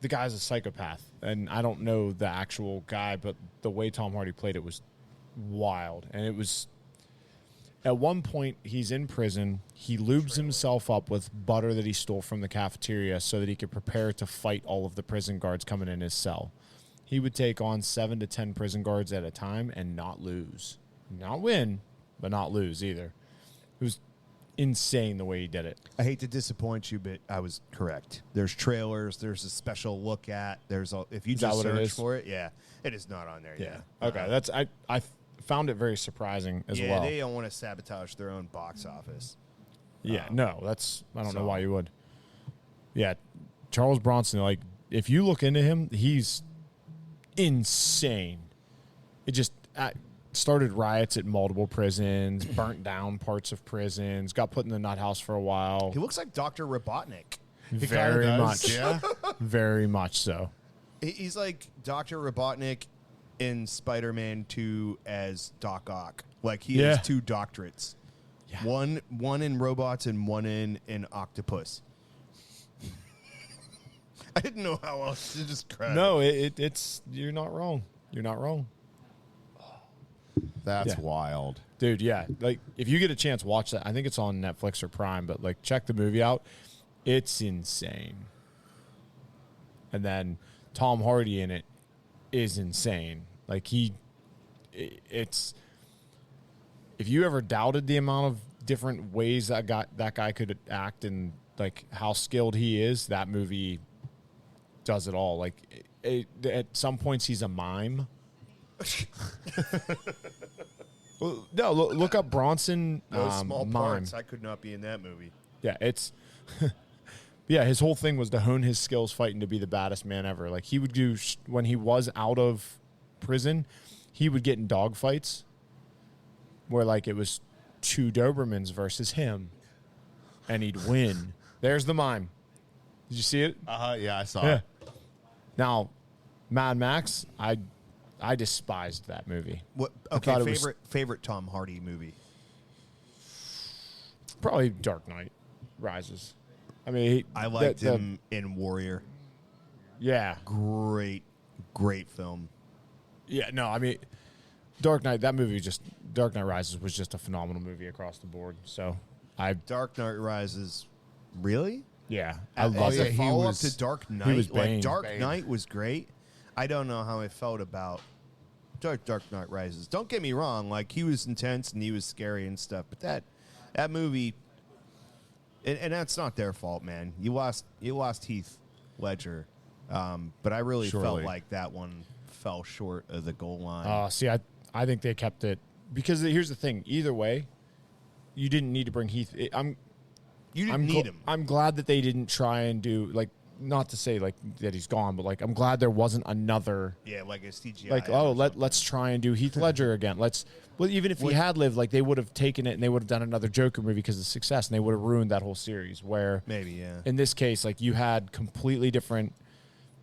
the guy's a psychopath, and I don't know the actual guy, but the way Tom Hardy played it was wild, and it was. At one point, he's in prison. He lubes himself up with butter that he stole from the cafeteria so that he could prepare to fight all of the prison guards coming in his cell. He would take on 7 to 10 prison guards at a time and not lose. Not win, but not lose either. It was insane the way he did it. I hate to disappoint you, but I was correct. There's trailers. There's a special look at. There's a, if you Is that just what it search is? for it, yeah, it is not on there. Yeah. Okay, that's I found it very surprising as Yeah, well. they don't want to sabotage their own box office. Yeah, no, that's I don't know So- why you would. Yeah, Charles Bronson, like if you look into him, he's insane. It just started riots at multiple prisons, burnt down parts of prisons, got put in the nut house for a while. He looks like Dr. Robotnik. Very kinda much, does. yeah, very much so. He's like Dr. Robotnik in Spider-Man 2 as Doc Ock. Like he Yeah. has 2 doctorates. Yeah. One in robots and one in octopus. I didn't know how else to describe it. No, it's you're not wrong. You're not wrong. That's Yeah. wild. Dude, yeah. Like, if you get a chance, watch that. I think it's on Netflix or Prime, but, like, check the movie out. It's insane. And then Tom Hardy in it is insane. Like, it's... If you ever doubted the amount of different ways that guy could act and, like, how skilled he is, that movie does it all. Like, at some points, he's a mime. Well, no, look up Bronson. Those small mime. parts, I could not be in that movie. Yeah, it's. Yeah, his whole thing was to hone his skills fighting to be the baddest man ever. Like he would do when he was out of prison, he would get in dog fights where like it was 2 Dobermans versus him, and he'd win. There's the mime. Did you see it? Yeah, I saw Yeah. it. Now, Mad Max, I despised that movie. What? I Okay, thought it was- favorite Tom Hardy movie. Probably Dark Knight Rises. I mean, I liked him in Warrior. Yeah, Great film. yeah. No, I mean, Dark Knight. That movie Dark Knight Rises was just a phenomenal movie across the board. So Dark Knight Rises. Really? yeah, I As love a it. he follow-up was- to Dark was Knight, like Bane. Dark Bane. Knight was great. I don't know how I felt about Dark Knight Rises. Don't get me wrong, like he was intense and he was scary and stuff, but that movie, and that's not their fault, man. You lost Heath Ledger, but I really felt Surely. like that one fell short of the goal line. See, I think they kept it because here's the thing. Either way, you didn't need to bring Heath. You didn't I'm need him. I'm glad that they didn't try and do like not to say like that he's gone, but like I'm glad there wasn't another Yeah, like a CGI. like or something. let's try and do Heath Ledger again. Well, even if he had lived, like they would have taken it and they would have done another Joker movie because of success, and they would have ruined that whole series. Where Maybe, yeah. in this case, like you had completely different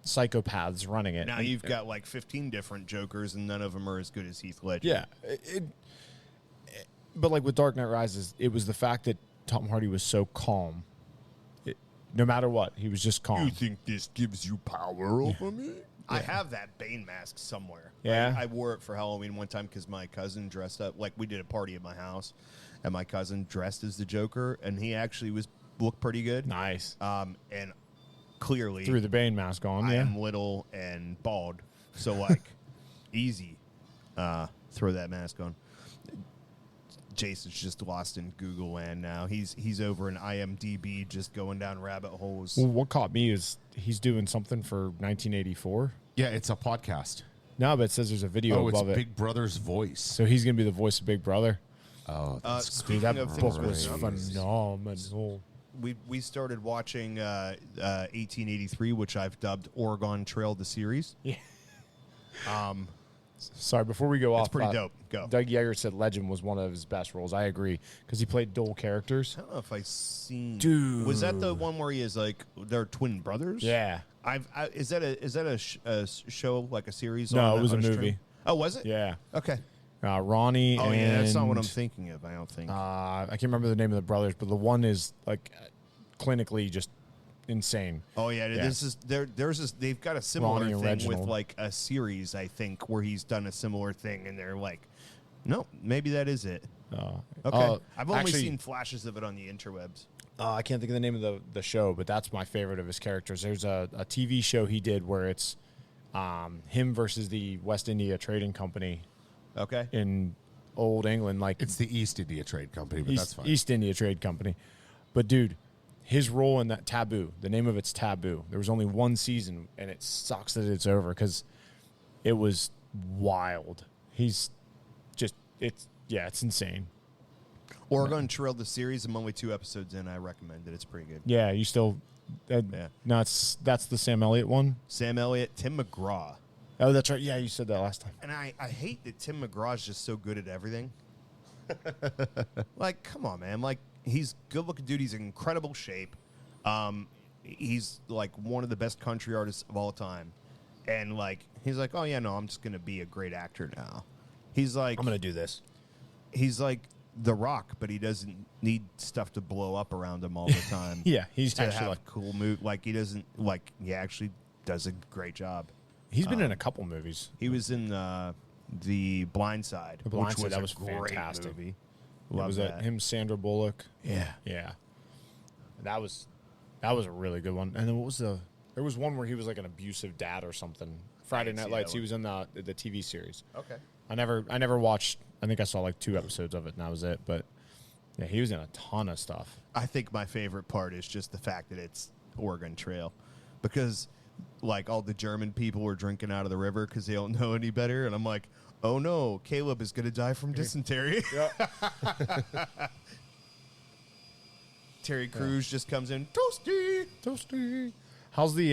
psychopaths running it. Now And- you've got like 15 different Jokers, and none of them are as good as Heath Ledger. yeah, but like with Dark Knight Rises, it was the fact that Tom Hardy was so calm. No matter what, he was just calm. You think this gives you power over me? I have that Bane mask somewhere. Yeah? I wore it for Halloween one time because my cousin dressed up. Like, we did a party at my house, and my cousin dressed as the Joker, and he actually looked pretty good. Nice. And clearly, Threw the Bane mask on, I yeah. am little and bald. So, like, easy. Throw that mask on. Jason's just lost in Google land now. He's over in IMDb just going down rabbit holes. Well, what caught me is he's doing something for 1984. Yeah, it's a podcast. No, but it says there's a video It's above it. Big Brother's voice. So he's going to be the voice of Big Brother. Oh, Dude, that of book things was with numbers, phenomenal. we started watching 1883, which I've dubbed Oregon Trail the series. Yeah. Sorry, before we go off. It's pretty dope. Go. Doug Yeager said Legend was one of his best roles. I agree, because he played dual characters. I don't know if I've seen. Dude. Was that the one where he is like they're twin brothers? Yeah. Is that a show, like a series? No, on it was a on stream? movie. Oh, was it? Yeah. Okay. Ronnie Oh, and... yeah, that's not what I'm thinking of. I don't think. I can't remember the name of the brothers, but the one is like clinically just insane. Oh yeah, Yeah. this is there's this, they've got a similar Ronnie and thing with Reginald. like a series, I think, where he's done a similar thing, and they're like, no, maybe that is it. Okay, I've only actually, seen flashes of it on the interwebs. I can't think of the name of the show, but that's my favorite of his characters. There's a TV show he did where it's him versus the West India Trading Company Okay, in old England. Like it's the East India Trade Company, but that's fine. East India Trade Company. But dude, his role in that Taboo, the name of it's Taboo. There was only one season, and it sucks that it's over because it was wild. He's just it's insane. Oregon Trail the series. I'm only 2 episodes in. I recommend it. It's pretty good. Yeah, you still. Yeah. No, that's the Sam Elliott one. Sam Elliott, Tim McGraw. Oh, that's right. Yeah, you said that last time. And I hate that Tim McGraw is just so good at everything. Like, come on, man. Like, he's good looking dude. He's in incredible shape. He's like one of the best country artists of all time. And like, he's like, oh yeah, no, I'm just gonna be a great actor now. He's like, I'm gonna do this. he's like The Rock, but he doesn't need stuff to blow up around him all the time. Yeah, he's to actually have like cool mood. Like he doesn't like. He actually does a great job. he's been in a couple movies. He was in the Blind Side, The Blind which Side, was that a was great fantastic. movie. It Love was that. him, Sandra Bullock. Yeah. Yeah, that was a really good one. And then what was there was one where he was like an abusive dad or something. Friday didn't Night see Lights. that He was in the TV series. Okay. I never watched. I think I saw like 2 episodes of it, and that was it. But yeah, he was in a ton of stuff. I think my favorite part is just the fact that it's Oregon Trail, because like all the German people were drinking out of the river because they don't know any better, and I'm like, oh no, Caleb is gonna die from dysentery. Terry Crews just comes in, toasty. How's the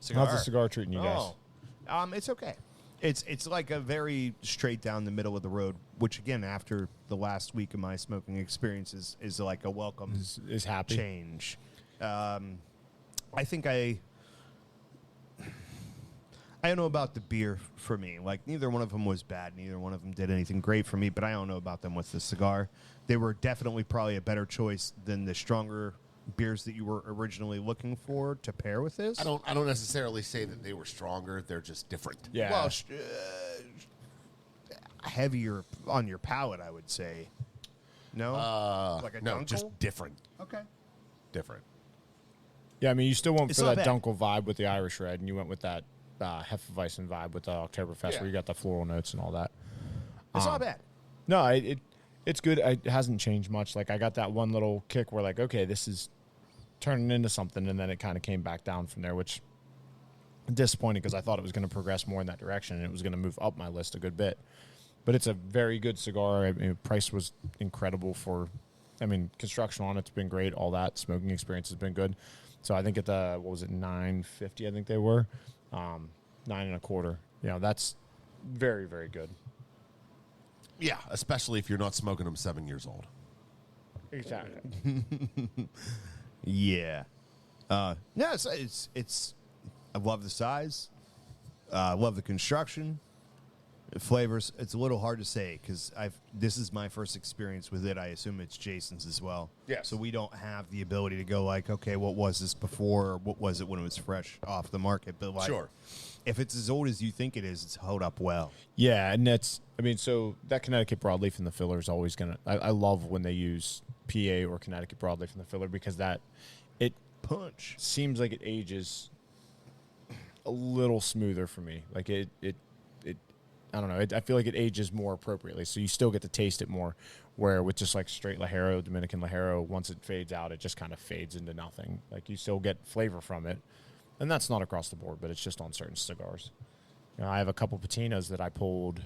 Cigar. how's the cigar treating you guys? It's okay. It's like a very straight down the middle of the road, which again, after the last week of my smoking experience, is like a welcome Is happy. change. I think I don't know about the beer for me. Like, neither one of them was bad. Neither one of them did anything great for me, but I don't know about them with the cigar. They were definitely probably a better choice than the stronger beers that you were originally looking for to pair with this. I don't necessarily say that they were stronger. They're just different. Yeah. Well, heavier on your palate, I would say. No? Like a No, Dunkel? just different. Okay. Different. Yeah, I mean, you still went It's for not that bad. Dunkel vibe with the Irish Red, and you went with that Hefeweizen vibe with the Oktoberfest, where you got the floral notes and all that. It's not bad. No, it's good. It hasn't changed much. Like, I got that one little kick where, like, okay, this is turning into something, and then it kind of came back down from there, which disappointing because I thought it was going to progress more in that direction, and it was going to move up my list a good bit. But it's a very good cigar. I mean, price was incredible for. I mean, construction on it's been great. All that smoking experience has been good. So I think at the $9.50? I think they were $9.25. You know, that's very, very good. Yeah, especially if you're not smoking them 7 years old. Exactly. Yeah. No, it's I love the size. I love the construction. Flavors, it's a little hard to say because this is my first experience with it. I assume it's Jason's as well. Yes. So we don't have the ability to go like, okay, what was this before? Or what was it when it was fresh off the market? But like, Sure. if it's as old as you think it is, it's held up well. Yeah, and so that Connecticut broadleaf in the filler is always going to, I love when they use PA or Connecticut broadleaf in the filler because it Punch. seems like it ages a little smoother for me. Like it I don't know. I feel like it ages more appropriately, so you still get to taste it more. Where with just like straight Ligero, Dominican Ligero, once it fades out, it just kind of fades into nothing. Like you still get flavor from it, and that's not across the board, but it's just on certain cigars. You know, I have a couple patinas that I pulled.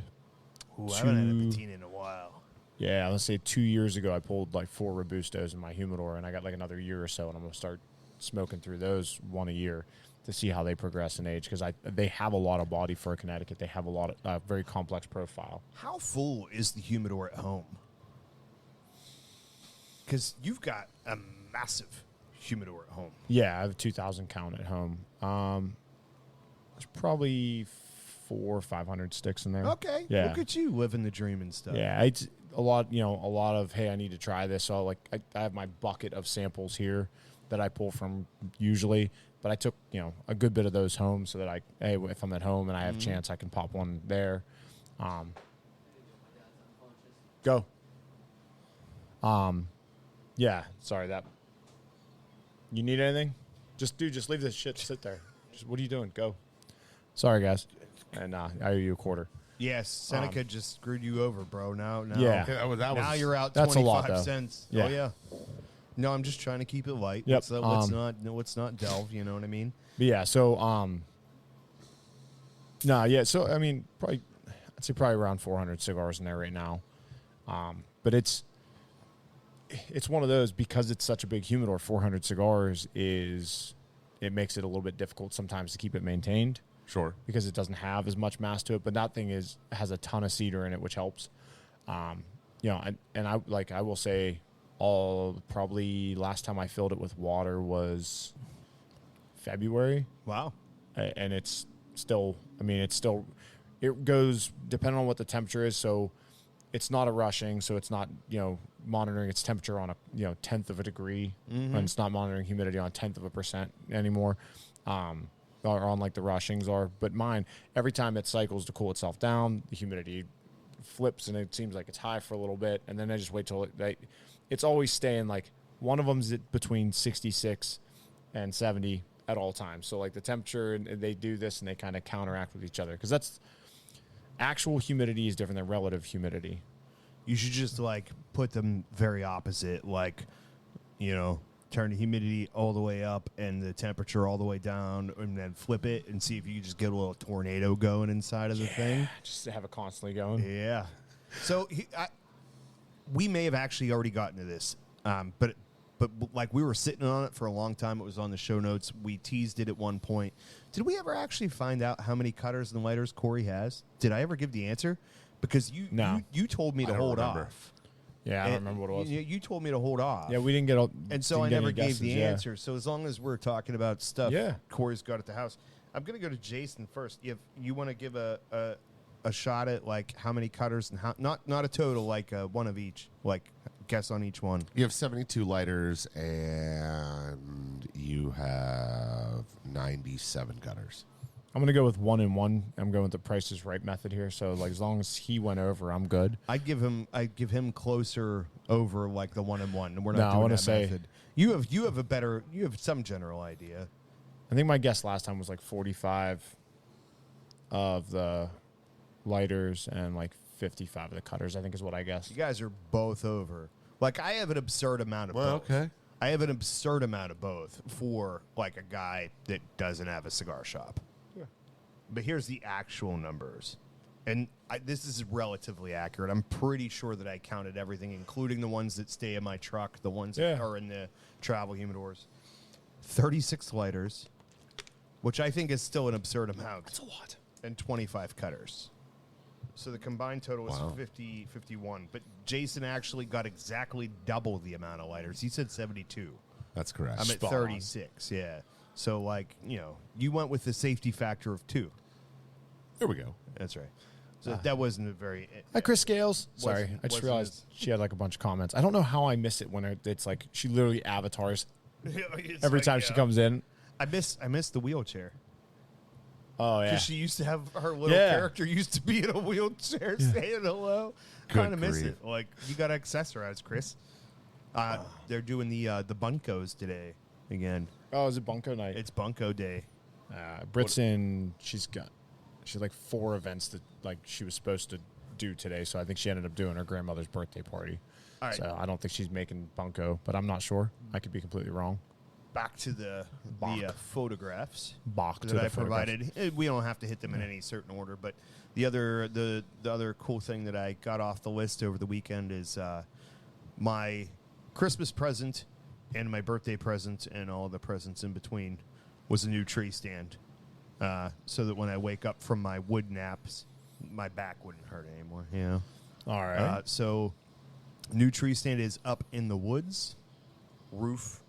Ooh, I haven't had a patina in a while. Yeah, let's say 2 years ago, I pulled like 4 Robustos in my humidor, and I got like another year or so, and I'm gonna start smoking through those one a year to see how they progress in age, because they have a lot of body for Connecticut. They have a lot of very complex profile. How full is the humidor at home? Because you've got a massive humidor at home. Yeah, I have a 2,000 count at home. There's probably 400 or 500 sticks in there. Okay, yeah. Look at you living the dream and stuff. Yeah, it's a lot. You know, a lot of hey, I need to try this. So like, I have my bucket of samples here that I pull from usually. But I took, a good bit of those home so that if I'm at home and I have a chance, I can pop one there. Go. Yeah, sorry that. You need anything? Just leave this shit sit there. What are you doing? Go. Sorry, guys. And I owe you a quarter. Yes, Seneca just screwed you over, bro. Now, yeah. Now you're out that's 25 a lot, though. cents. Yeah. Oh yeah. No, I'm just trying to keep it light. Yep. Let's not delve. You know what I mean? But yeah. So no, yeah. So I mean, I'd say probably around 400 cigars in there right now. But it's one of those, because it's such a big humidor. 400 cigars it makes it a little bit difficult sometimes to keep it maintained. Sure. Because it doesn't have as much mass to it, but that thing has a ton of cedar in it, which helps. And I will say, probably last time I filled it with water was February. Wow. And it's still, it goes depending on what the temperature is. So it's not a rushing, so it's not, monitoring its temperature on a, tenth of a degree, and it's not monitoring humidity on 1/10% anymore. Or on like the rushings are. But mine, every time it cycles to cool itself down, the humidity flips and it seems like it's high for a little bit, and then I just wait till it's always staying like one of them's between 66 and 70 at all times. So like the temperature, and they do this and they kind of counteract with each other, because that's actual humidity is different than relative humidity. You should just like put them very opposite, like, turn the humidity all the way up and the temperature all the way down, and then flip it and see if you can just get a little tornado going inside of the thing. Just to have it constantly going. Yeah. So we may have actually already gotten to this, but like we were sitting on it for a long time. It was on the show notes. We teased it at one point. Did we ever actually find out how many cutters and lighters Corey has? Did I ever give the answer? Because you told me to hold off. Yeah, I don't remember what it was. You told me to hold off. Yeah, we didn't get. And so I never gave the answer. So as long as we're talking about stuff Yeah. Corey's got at the house, I'm going to go to Jason first. If you want to give a shot at like how many cutters and how not a total, like one of each, like guess on each one. You have 72 lighters and you have 97 cutters. I'm going to go with 1 and 1. I'm going with the Price is Right method here. So like as long as he went over, I'm good. I'd give him closer over like the 1 and 1. And we're not No, I doing wanna that say- method. You have some general idea. I think my guess last time was like 45 of the lighters and like 55 of the cutters, I think is what I guessed. You guys are both over. Like I have an absurd amount of both. Okay. I have an absurd amount of both for like a guy that doesn't have a cigar shop. Yeah. But here's the actual numbers. And this is relatively accurate. I'm pretty sure that I counted everything, including the ones that stay in my truck, the ones that are in the travel humidors. 36 lighters, which I think is still an absurd amount. That's a lot. And 25 cutters. So the combined total was 51. But Jason actually got exactly double the amount of lighters. He said 72. That's correct. I'm at 36, yeah. So, like, you went with the safety factor of 2. There we go. That's right. So that wasn't a very... Hi, Chris Scales. Sorry, Wasn't- I just wasn't realized as- she had like a bunch of comments. I don't know how I miss it when it's like she literally avatars It's every like, time she comes in. I miss the wheelchair. Oh, yeah. Because she used to have her little Yeah. character used to be in a wheelchair saying hello. Good Kind of miss grief. it. Like, you got to accessorize, Chris. They're doing the Bunkos today again. Oh, is it Bunko night? It's Bunko Day. Brit's she's like 4 events that like she was supposed to do today, so I think she ended up doing her grandmother's birthday party. All right. So I don't think she's making bunko, but I'm not sure. I could be completely wrong. Back to the photographs Bach to that the I photographs. provided. We don't have to hit them in any certain order, but the other cool thing that I got off the list over the weekend is my Christmas present and my birthday present and all the presents in between was a new tree stand, so that when I wake up from my wood naps, my back wouldn't hurt anymore. All right. So new tree stand is up in the woods, roof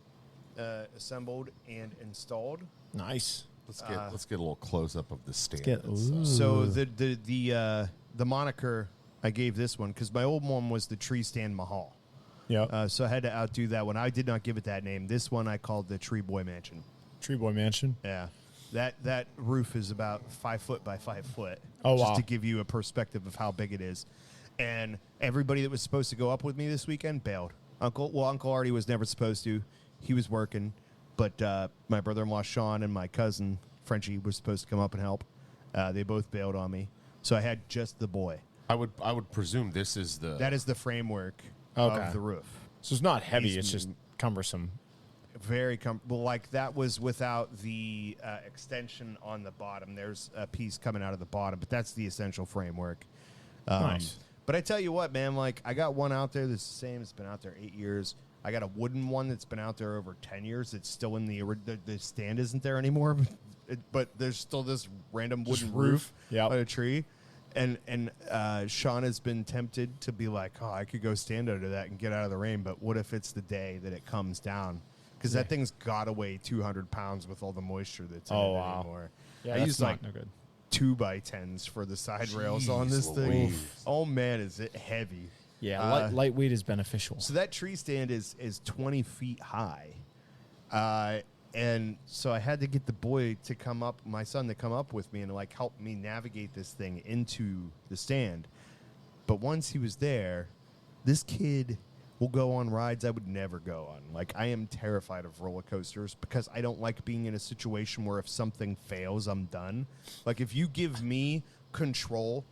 assembled and installed. Nice. Let's get a little close up of the stand. So the moniker I gave this one because my old one was the Tree Stand Mahal. Yeah. So I had to outdo that one. I did not give it that name. This one I called the Tree Boy Mansion. Tree Boy Mansion. Yeah. That roof is about 5 foot by 5 foot. Oh, just wow. to give you a perspective of how big it is. And everybody that was supposed to go up with me this weekend bailed. Uncle Artie was never supposed to. He was working. But my brother-in-law, Sean, and my cousin, Frenchie, were supposed to come up and help. They both bailed on me. So I had just the boy. I would presume this is That is the framework Okay. of the roof. So it's not heavy. It's just cumbersome. Very comfortable. Like that was without the extension on the bottom. There's a piece coming out of the bottom, but that's the essential framework. Nice. But I tell you what, man, like I got one out there that's the same. It's been out there 8 years. I got a wooden one that's been out there over 10 years. It's still in the stand isn't there anymore, but there's still this random wooden roof Yep. on a tree. And Sean has been tempted to be like, oh, I could go stand under that and get out of the rain. But what if it's the day that it comes down? Because that thing's got to weigh 200 pounds with all the moisture that's in it anymore. Yeah, I that's used not like no good. 2x10s for the side rails on this thing. Louise. Oh, man, is it heavy. Yeah, lightweight is beneficial. So that tree stand is 20 feet high. And so I had to get the boy to come up, my son to come up with me and like help me navigate this thing into the stand. But once he was there, this kid will go on rides I would never go on. Like I am terrified of roller coasters because I don't like being in a situation where if something fails, I'm done. Like if you give me control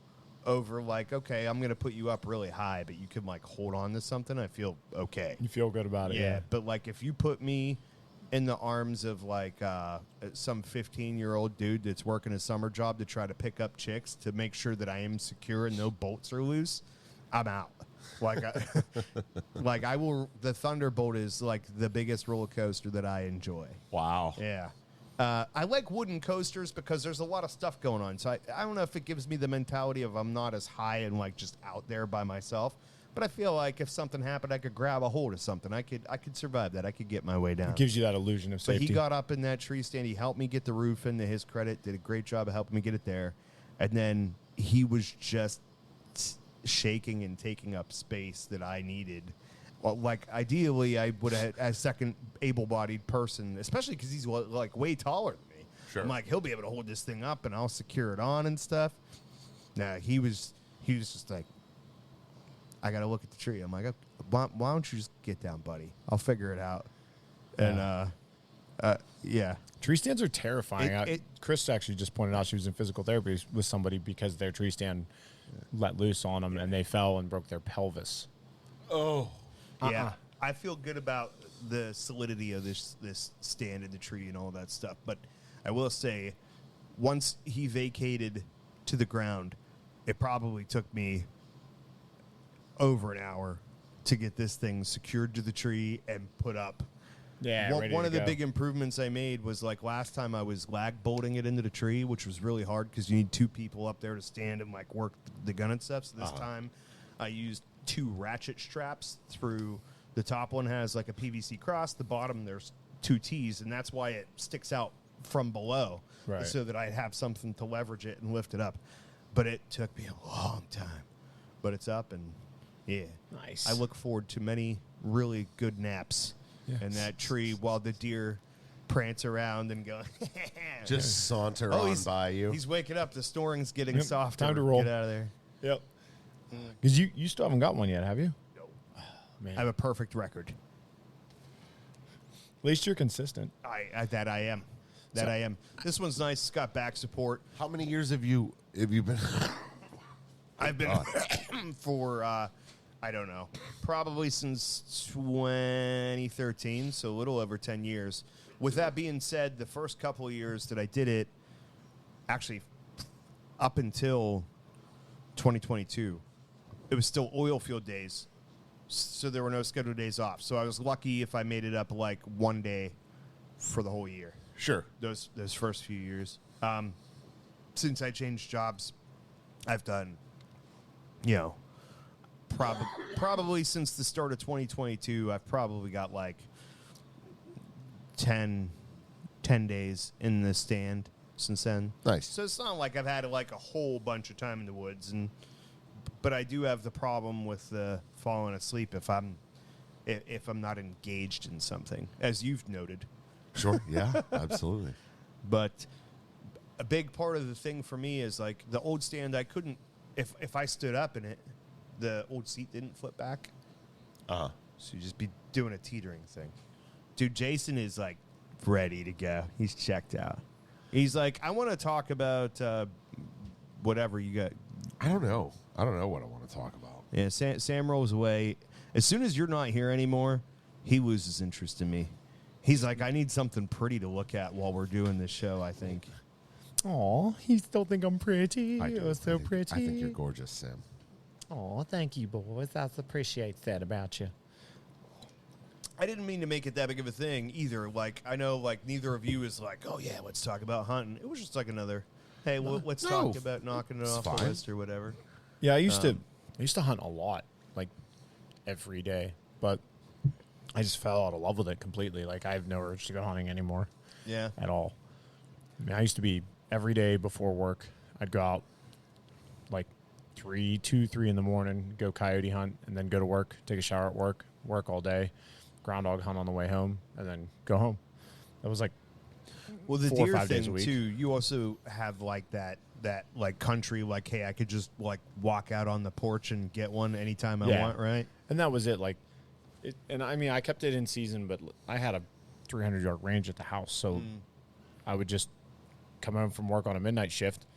over like, okay, I'm going to put you up really high, but you can like hold on to something, I feel okay. You feel good about it. Yeah. But like if you put me in the arms of like some 15-year-old dude that's working a summer job to try to pick up chicks to make sure that I am secure and no bolts are loose, I'm out. Like, I will. The Thunderbolt is like the biggest roller coaster that I enjoy. Wow. Yeah. I like wooden coasters because there's a lot of stuff going on. So I don't know if it gives me the mentality of I'm not as high and like just out there by myself. But I feel like if something happened, I could grab a hold of something. I could survive that. I could get my way down. It gives you that illusion of But safety. he got up in that tree stand. He helped me get the roof in. To his credit, did a great job of helping me get it there. And then he was just shaking and taking up space that I needed. Well, like ideally, I would have had a second able-bodied person, especially because he's like way taller than me. Sure. I'm like, he'll be able to hold this thing up, and I'll secure it on and stuff. Nah, he was just like, I got to look at the tree. I'm like, why don't you just get down, buddy? I'll figure it out. And yeah. Tree stands are terrifying. It- Chris actually just pointed out she was in physical therapy with somebody because their tree stand let loose on them and they fell and broke their pelvis. Oh. Yeah, I feel good about the solidity of this stand in the tree and all that stuff. But I will say, once he vacated to the ground, it probably took me over an hour to get this thing secured to the tree and put up. Yeah, One of the big improvements I made was like last time I was lag bolting it into the tree, which was really hard because you need two people up there to stand and like work the gun and stuff. So this time I used 2 ratchet straps through. The top one has like a PVC cross. The bottom there's 2 T's, and that's why it sticks out from below, Right. so that I have something to leverage it and lift it up. But it took me a long time. But it's up, and yeah, Nice. I look forward to many really good naps in that tree while the deer prance around and go. Just saunter on by you. He's waking up. The snoring's getting Yep, softer. time to roll. Get out of there. Yep. Because you still haven't got one yet, have you? No. Man. I have a perfect record. At least you're consistent. I am. that I am. This one's nice. It's got back support. How many years have you been? I've been for I don't know, probably since 2013, so a little over 10 years. With that being said, the first couple of years that I did it, actually up until 2022, it was still oil field days, so there were no scheduled days off. So I was lucky if I made it up like one day for the whole year. Sure. Those first few years. Since I changed jobs, I've done, probably since the start of 2022, I've probably got like 10 days in the stand since then. Nice. So it's not like I've had like a whole bunch of time in the woods, but I do have the problem with falling asleep if I'm not engaged in something, as you've noted. Sure. Yeah. Absolutely. But a big part of the thing for me is like the old stand. I couldn't if I stood up in it, the old seat didn't flip back. So you'd just be doing a teetering thing. Dude, Jason is like ready to go. He's checked out. He's like, I want to talk about whatever you got. I don't know what I want to talk about. Yeah, Sam rolls away. As soon as you're not here anymore, he loses interest in me. He's like, I need something pretty to look at while we're doing this show, I think. Aw, you still think I'm pretty? I do. You're so pretty. I think you're gorgeous, Sam. Aw, thank you, boys. I appreciate that about you. I didn't mean to make it that big of a thing either. Like, I know, like, neither of you is like, oh, yeah, let's talk about hunting. It was just like another, hey, let's talk about knocking it off the list or whatever. Yeah, I used to hunt a lot, like every day, but I just fell out of love with it completely. Like, I have no urge to go hunting anymore. Yeah. At all. I mean, I used to be every day before work, I'd go out like 3 in the morning, go coyote hunt, and then go to work, take a shower at work all day, ground hog hunt on the way home, and then go home. That was like well, the 4 or deer 5 days a thing, week. too, you also have like that like country, like, hey, I could just like walk out on the porch and get one anytime I want, right? And that was it. Like, and I mean, I kept it in season, but I had a 300-yard range at the house, so I would just come home from work on a midnight shift,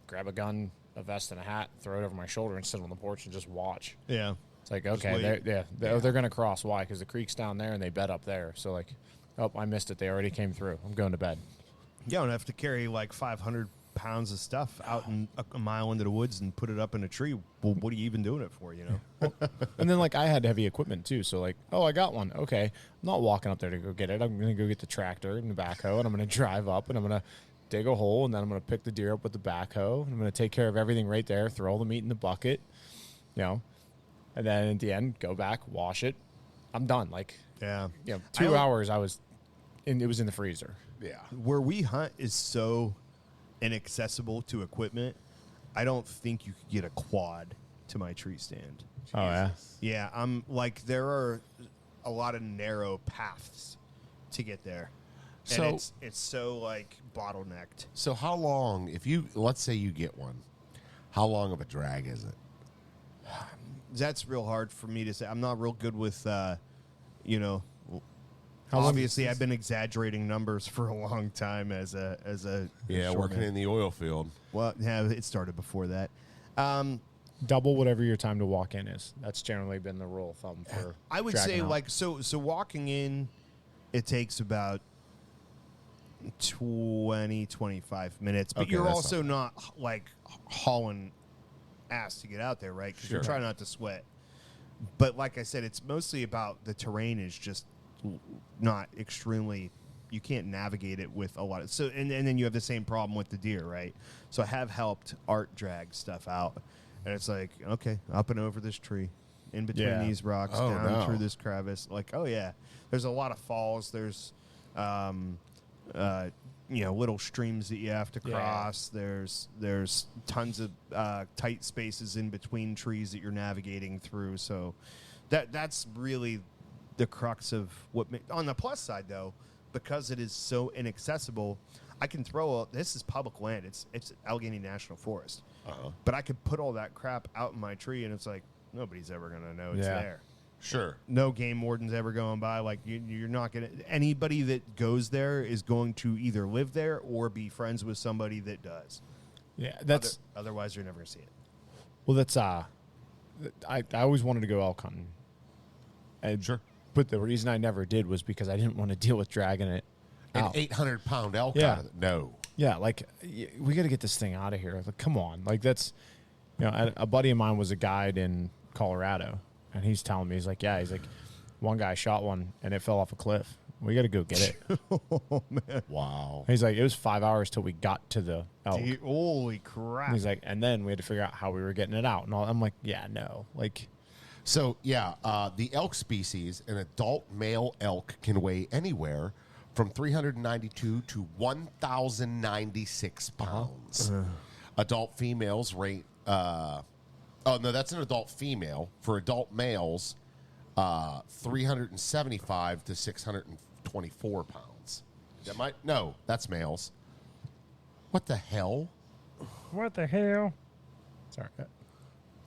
grab a gun, a vest, and a hat, throw it over my shoulder, and sit on the porch and just watch. Yeah. It's like, okay, they're going to cross. Why? Because the creek's down there, and they bed up there. So, like, oh, I missed it. They already came through. I'm going to bed. You don't have to carry like 500 pounds of stuff out in a mile into the woods and put it up in a tree. Well, what are you even doing it for, you know? And then, like, I had heavy equipment, too. So, like, oh, I got one. Okay. I'm not walking up there to go get it. I'm going to go get the tractor and the backhoe, and I'm going to drive up, and I'm going to dig a hole, and then I'm going to pick the deer up with the backhoe, and I'm going to take care of everything right there, throw all the meat in the bucket, you know, and then at the end, go back, wash it. I'm done. Like, Yeah. 2 hours it was in the freezer. Yeah. Where we hunt is so inaccessible to equipment, I don't think you could get a quad to my tree stand. Oh, yeah? Yeah, I'm like, there are a lot of narrow paths to get there. So And it's so like bottlenecked. So how long, let's say you get one, how long of a drag is it? That's real hard for me to say. I'm not real good with, How long obviously I've been exaggerating numbers for a long time as a Working in the oil field. Well, yeah, it started before that. Double whatever your time to walk in is. That's generally been the rule of thumb for I would dragging say out. like so walking in, it takes about 20-25 minutes, but Okay, you're that's also not like hauling ass to get out there, right? Because you're Sure. trying not to sweat. But like I said, it's mostly about the terrain is just not extremely. You can't navigate it with a lot of and then you have the same problem with the deer, right? So I have helped Art drag stuff out, and it's like, okay, up and over this tree, in between these rocks, Oh, down no. through this crevice. Like, oh yeah, there's a lot of falls. There's little streams that you have to cross. There's tons of tight spaces in between trees that you're navigating through. So that's really the crux of what. On the plus side, though, because it is so inaccessible, I can throw. This is public land. It's Allegheny National Forest, but I could put all that crap out in my tree, and it's like nobody's ever gonna know it's there. Sure. No game wardens ever going by. Like you're not gonna. Anybody that goes there is going to either live there or be friends with somebody that does. Yeah, that's Otherwise, you're never gonna see it. well. That's I always wanted to go elk hunting. And, Sure. But the reason I never did was because I didn't want to deal with dragging it An out. 800-pound elk Yeah. out of it. No. Yeah, like we got to get this thing out of here. Like, come on, like that's, a buddy of mine was a guide in Colorado, and he's telling me he's like, one guy shot one and it fell off a cliff. We got to go get it. Oh man! Wow. He's like, it was 5 hours till we got to the elk. Dude, holy crap! He's like, and then we had to figure out how we were getting it out and all. I'm like, yeah, no, like, So, yeah, the elk species, an adult male elk can weigh anywhere from 392 to 1,096 pounds. Adult females rate, oh, no, that's an adult female. For adult males, 375 to 624 pounds. No, that's males. What the hell? what the hell? Sorry,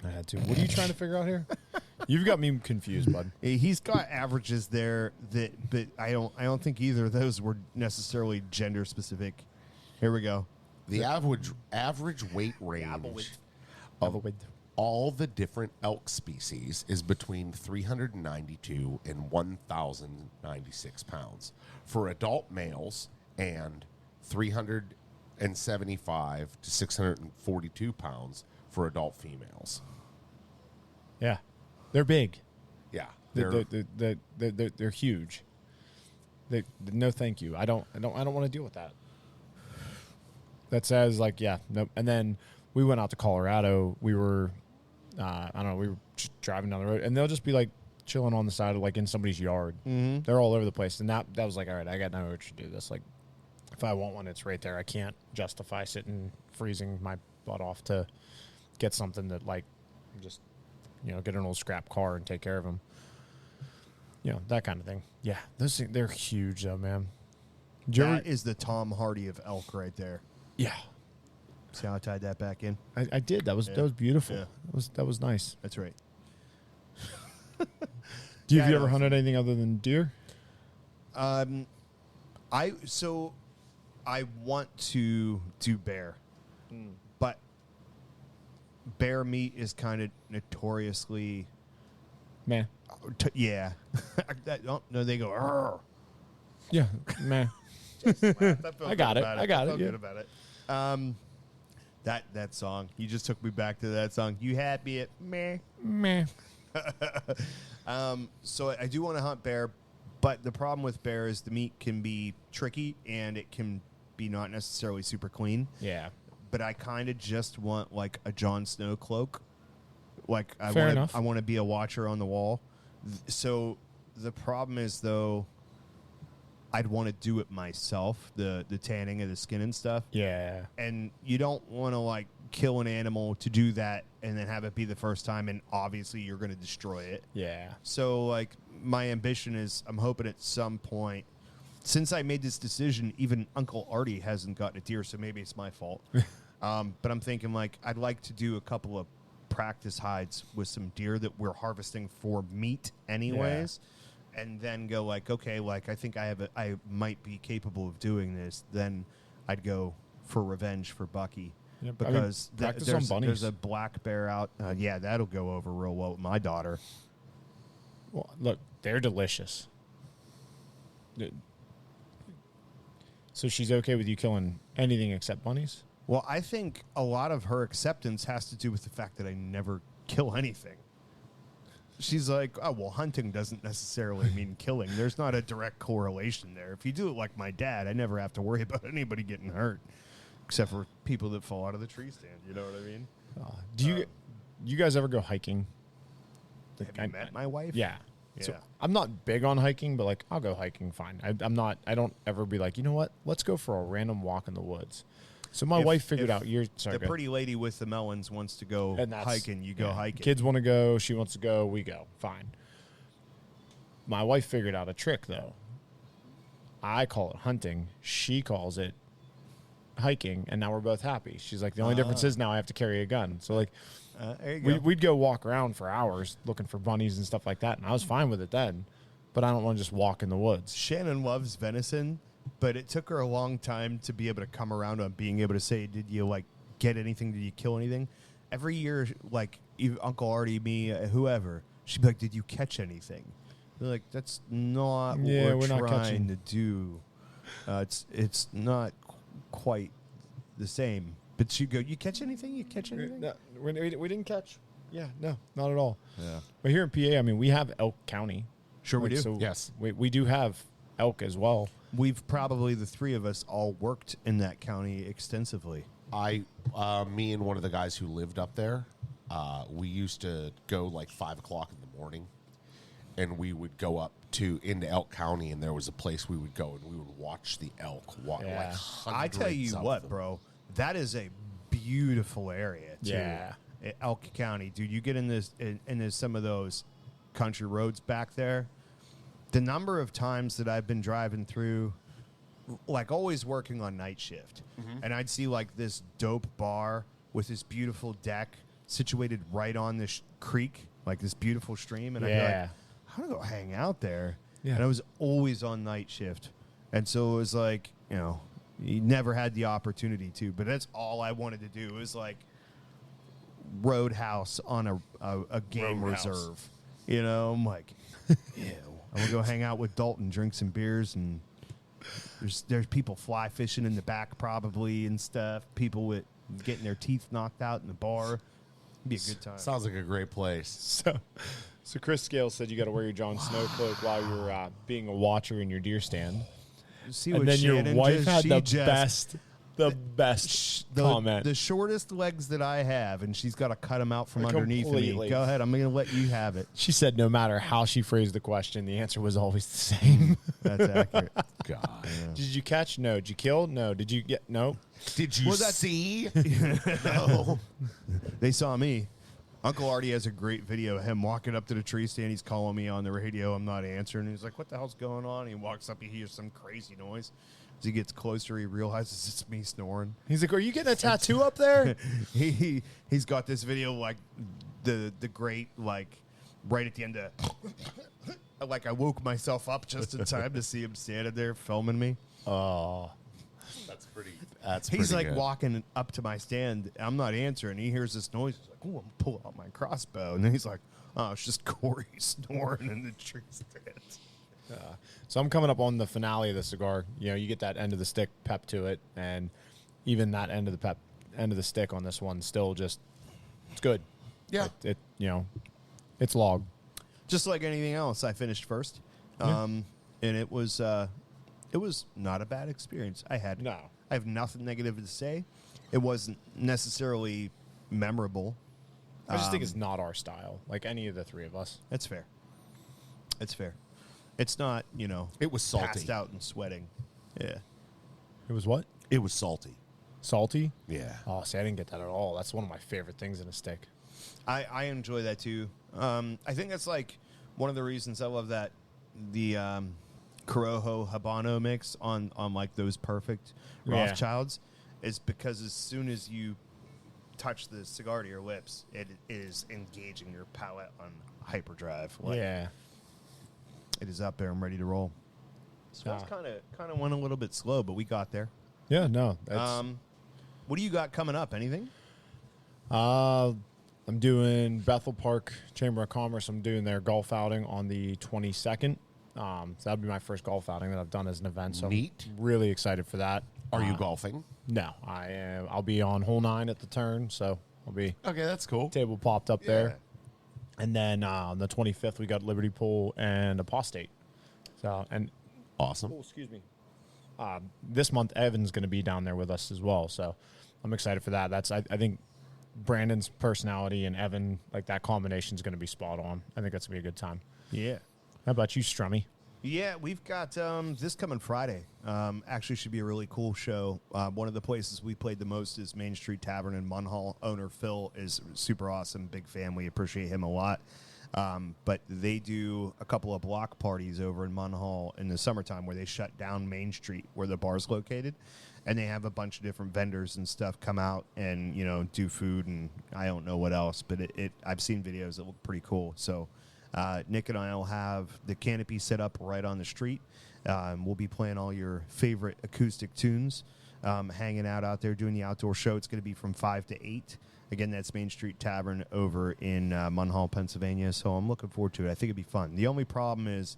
I had to. What are you trying to figure out here? You've got me confused, bud. He's got averages there but I don't think either of those were necessarily gender specific. Here we go. The average weight range of all the different elk species is between 392 and 1,096 pounds for adult males and 375 to 642 pounds for adult females. Yeah, they're big. Yeah, They're huge. No, thank you. I don't want to deal with that. That says like, yeah, nope. And then we went out to Colorado. We were, I don't know, we were just driving down the road, and they'll just be like chilling on the side of like in somebody's yard. Mm-hmm. They're all over the place, and that was like, all right, I got no urge to do this. Like, if I want one, it's right there. I can't justify sitting freezing my butt off to get something that like just get an old scrap car and take care of them. That kind of thing. Yeah, those things, they're huge though, man. That is the Tom Hardy of elk right there. Yeah, See how I tied that back in? I did. That was beautiful. Yeah. That was nice. That's right. Have you I ever know. hunted anything other than deer? I want to do bear, but bear meat is kind of notoriously, Man. yeah. No, they go. "Arr." Yeah, man. I got it. I got it. felt Yeah. good about it. That song. You just took me back to that song. You had me at meh. Man. So I do want to hunt bear, but the problem with bear is the meat can be tricky and it can be not necessarily super clean. Yeah. But I kind of just want like a Jon Snow cloak. Like Fair enough. I want to be a watcher on the wall. So the problem is though, I'd want to do it myself, the tanning of the skin and stuff. Yeah. And you don't want to like kill an animal to do that and then have it be the first time, and obviously you're going to destroy it. Yeah. So like my ambition is, I'm hoping at some point, since I made this decision, even Uncle Artie hasn't gotten a deer, so maybe it's my fault. But I'm thinking like I'd like to do a couple of practice hides with some deer that we're harvesting for meat anyways. Yeah. And then go like, okay, like I think I might be capable of doing this. Then I'd go for revenge for Bucky. Yeah, because practice on bunnies. there's a black bear out. Yeah, that'll go over real well with my daughter. Well, look, they're delicious. So she's okay with you killing anything except bunnies? Well, I think a lot of her acceptance has to do with the fact that I never kill anything. She's like, oh, well, hunting doesn't necessarily mean killing. There's not a direct correlation there. If you do it like my dad, I never have to worry about anybody getting hurt, except for people that fall out of the tree stand. You know what I mean? Do you guys ever go hiking? Have you met my wife? Yeah. Yeah. So I'm not big on hiking, but like I'll go hiking fine. I don't ever be like, you know what? Let's go for a random walk in the woods. So my wife figured out the pretty lady with the melons wants to go hiking. You go hiking. Kids want to go. She wants to go. We go. Fine. My wife figured out a trick, though. I call it hunting. She calls it hiking, and now we're both happy. She's like, the only difference is now I have to carry a gun. So, like, There you go. We'd go walk around for hours looking for bunnies and stuff like that, and I was fine with it then. But I don't want to just walk in the woods. Shannon loves venison, but it took her a long time to be able to come around on being able to say, did you, like, get anything? Did you kill anything? Every year, like, Uncle Artie, me, whoever, she'd be like, did you catch anything? They're like, that's not what we're not trying catching. to do. It's not quite the same. But she'd go, you catch anything? You catch anything? No, we didn't catch. Yeah, no, not at all. Yeah. But here in PA, I mean, we have Elk County. Sure we do. So Yes. we do have elk as well. We've probably, the three of us, all worked in that county extensively. Me and one of the guys who lived up there, we used to go like 5 o'clock in the morning, and we would go up into Elk County, and there was a place we would go, and we would watch the elk. Yeah. Like I tell you hundreds of what, them. bro, that is a beautiful area, too. Yeah. Elk County, dude. You get in some of those country roads back there. The number of times that I've been driving through, like always working on night shift, and I'd see like this dope bar with this beautiful deck situated right on this creek, like this beautiful stream, and I'd be like, how do I go hang out there? Yeah. And I was always on night shift, and so it was like, you never had the opportunity to, but that's all I wanted to do. It was like Roadhouse on a game Roadhouse. reserve. I'm like, yeah, I'm gonna go hang out with Dalton, drink some beers, and there's people fly fishing in the back probably and stuff. People with getting their teeth knocked out in the bar. It'd be a good time. Sounds like a great place. So Chris Scales said you got to wear your Jon Snow cloak while you're being a watcher in your deer stand. See And what then your Shannon wife had she the just- best the comment. The shortest legs that I have, and she's got to cut them out from underneath Completely. me. Go ahead, I'm going to let you have it. She said no matter how she phrased the question, the answer was always the same. That's accurate. God. Did you catch? No. Did you kill? No. Did you get? No. Did you Was that- see? No. They saw me. Uncle Artie has a great video of him walking up to the tree stand. He's calling me on the radio. I'm not answering. He's like, what the hell's going on? He walks up. He hears some crazy noise. As he gets closer, he realizes it's me snoring. He's like, are you getting a tattoo up there? He's got this video like the great, like right at the end of like I woke myself up just in time to see him standing there filming me. Oh. That's pretty. That's He's pretty like good. walking up to my stand. I'm not answering. He hears this noise. He's like, "Oh, I'm gonna pull out my crossbow." And then he's like, "Oh, it's just Corey snoring in the tree stand." So I'm coming up on the finale of the cigar. You get that end of the stick pep to it, and even that end of the stick on this one still just it's good. Yeah. It it's log. Just like anything else, I finished first, and it was not a bad experience. I have nothing negative to say. It wasn't necessarily memorable. I just think it's not our style, like any of the three of us. That's fair. It's fair. It's not, It was salty. passed out and sweating. Yeah. It was what? It was salty. Salty? Yeah. Oh, see, I didn't get that at all. That's one of my favorite things in a stick. I enjoy that too. I think that's like one of the reasons I love that the Corojo Habano mix on like those perfect Yeah. Rothschilds is because as soon as you touch the cigar to your lips, it is engaging your palate on hyperdrive. Like, Yeah. it is up there and ready to roll. So it's Ah. kind of went a little bit slow, but we got there. Yeah, no. That's, What do you got coming up? Anything? I'm doing Bethel Park Chamber of Commerce. I'm doing their golf outing on the 22nd. So that'll be my first golf outing that I've done as an event. So Neat. I'm really excited for that. Are you golfing? No, I am. I'll be on hole 9 at the turn, so I'll be Okay, that's cool. table popped up there. And then on the 25th, we got Liberty Pool and Apostate. So and Awesome. oh, excuse me. This month, Evan's going to be down there with us as well. So I'm excited for that. That's I think Brandon's personality and Evan, like that combination is going to be spot on. I think that's going to be a good time. Yeah. How about you, Strummy? Yeah, we've got this coming Friday. Actually, should be a really cool show. One of the places we played the most is Main Street Tavern in Munhall. Owner Phil is super awesome, big fan. We appreciate him a lot. But they do a couple of block parties over in Munhall in the summertime where they shut down Main Street where the bar's located. and they have a bunch of different vendors and stuff come out and do food and I don't know what else, but I've seen videos that look pretty cool. So Nick and I will have the canopy set up right on the street. We'll be playing all your favorite acoustic tunes, hanging out there doing the outdoor show. It's going to be from 5 to 8. Again, that's Main Street Tavern over in Munhall, Pennsylvania. So I'm looking forward to it. I think it'd be fun. The only problem is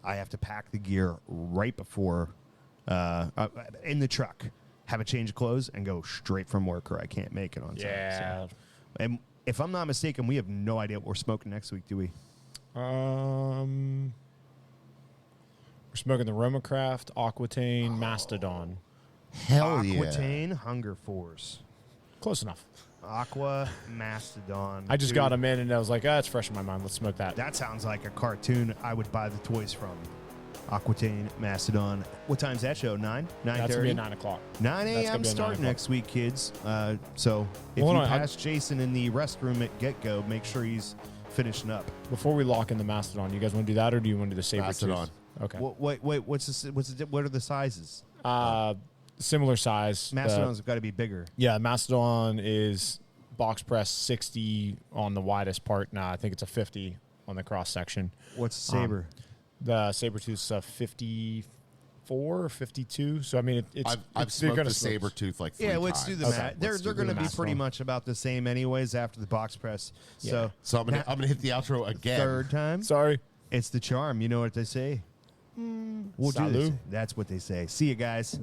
I have to pack the gear right before in the truck, have a change of clothes, and go straight from work, or I can't make it on time. Yeah. So. And if I'm not mistaken, we have no idea what we're smoking next week, do we? We're smoking the Romacraft, Aquitaine, Mastodon. Hell yeah. Aquitaine, Hunger Force. Close enough. Aqua, Mastodon. I just Dude, got them in, and I was like, it's fresh in my mind. Let's smoke that. That sounds like a cartoon I would buy the toys from. Aquitaine, Mastodon. What time's that show? 9? 9:30? That's going to be at 9 o'clock. 9 That's gonna a.m. be at 9 start o'clock. next week, kids. So if Hold you on, pass Jason in the restroom at get-go, make sure he's finishing up. Before we lock in the Mastodon, you guys want to do that, or do you want to do the Saber Mastodon. Okay. Wait, what are the sizes? Similar size. Mastodon's got to be bigger. Yeah, Mastodon is box press 60 on the widest part. Now I think it's a 50 on the cross section. What's the Saber? The Sabertooth's a 54 or 52. So I mean, I've smoked the Sabertooth like 3 Yeah, times. let's do the math. They're going to be pretty much about the same anyways after the box press. Yeah. So I'm gonna hit the outro again. Third time. Sorry. It's the charm. You know what they say? We'll do Salut. this. That's what they say. See you guys.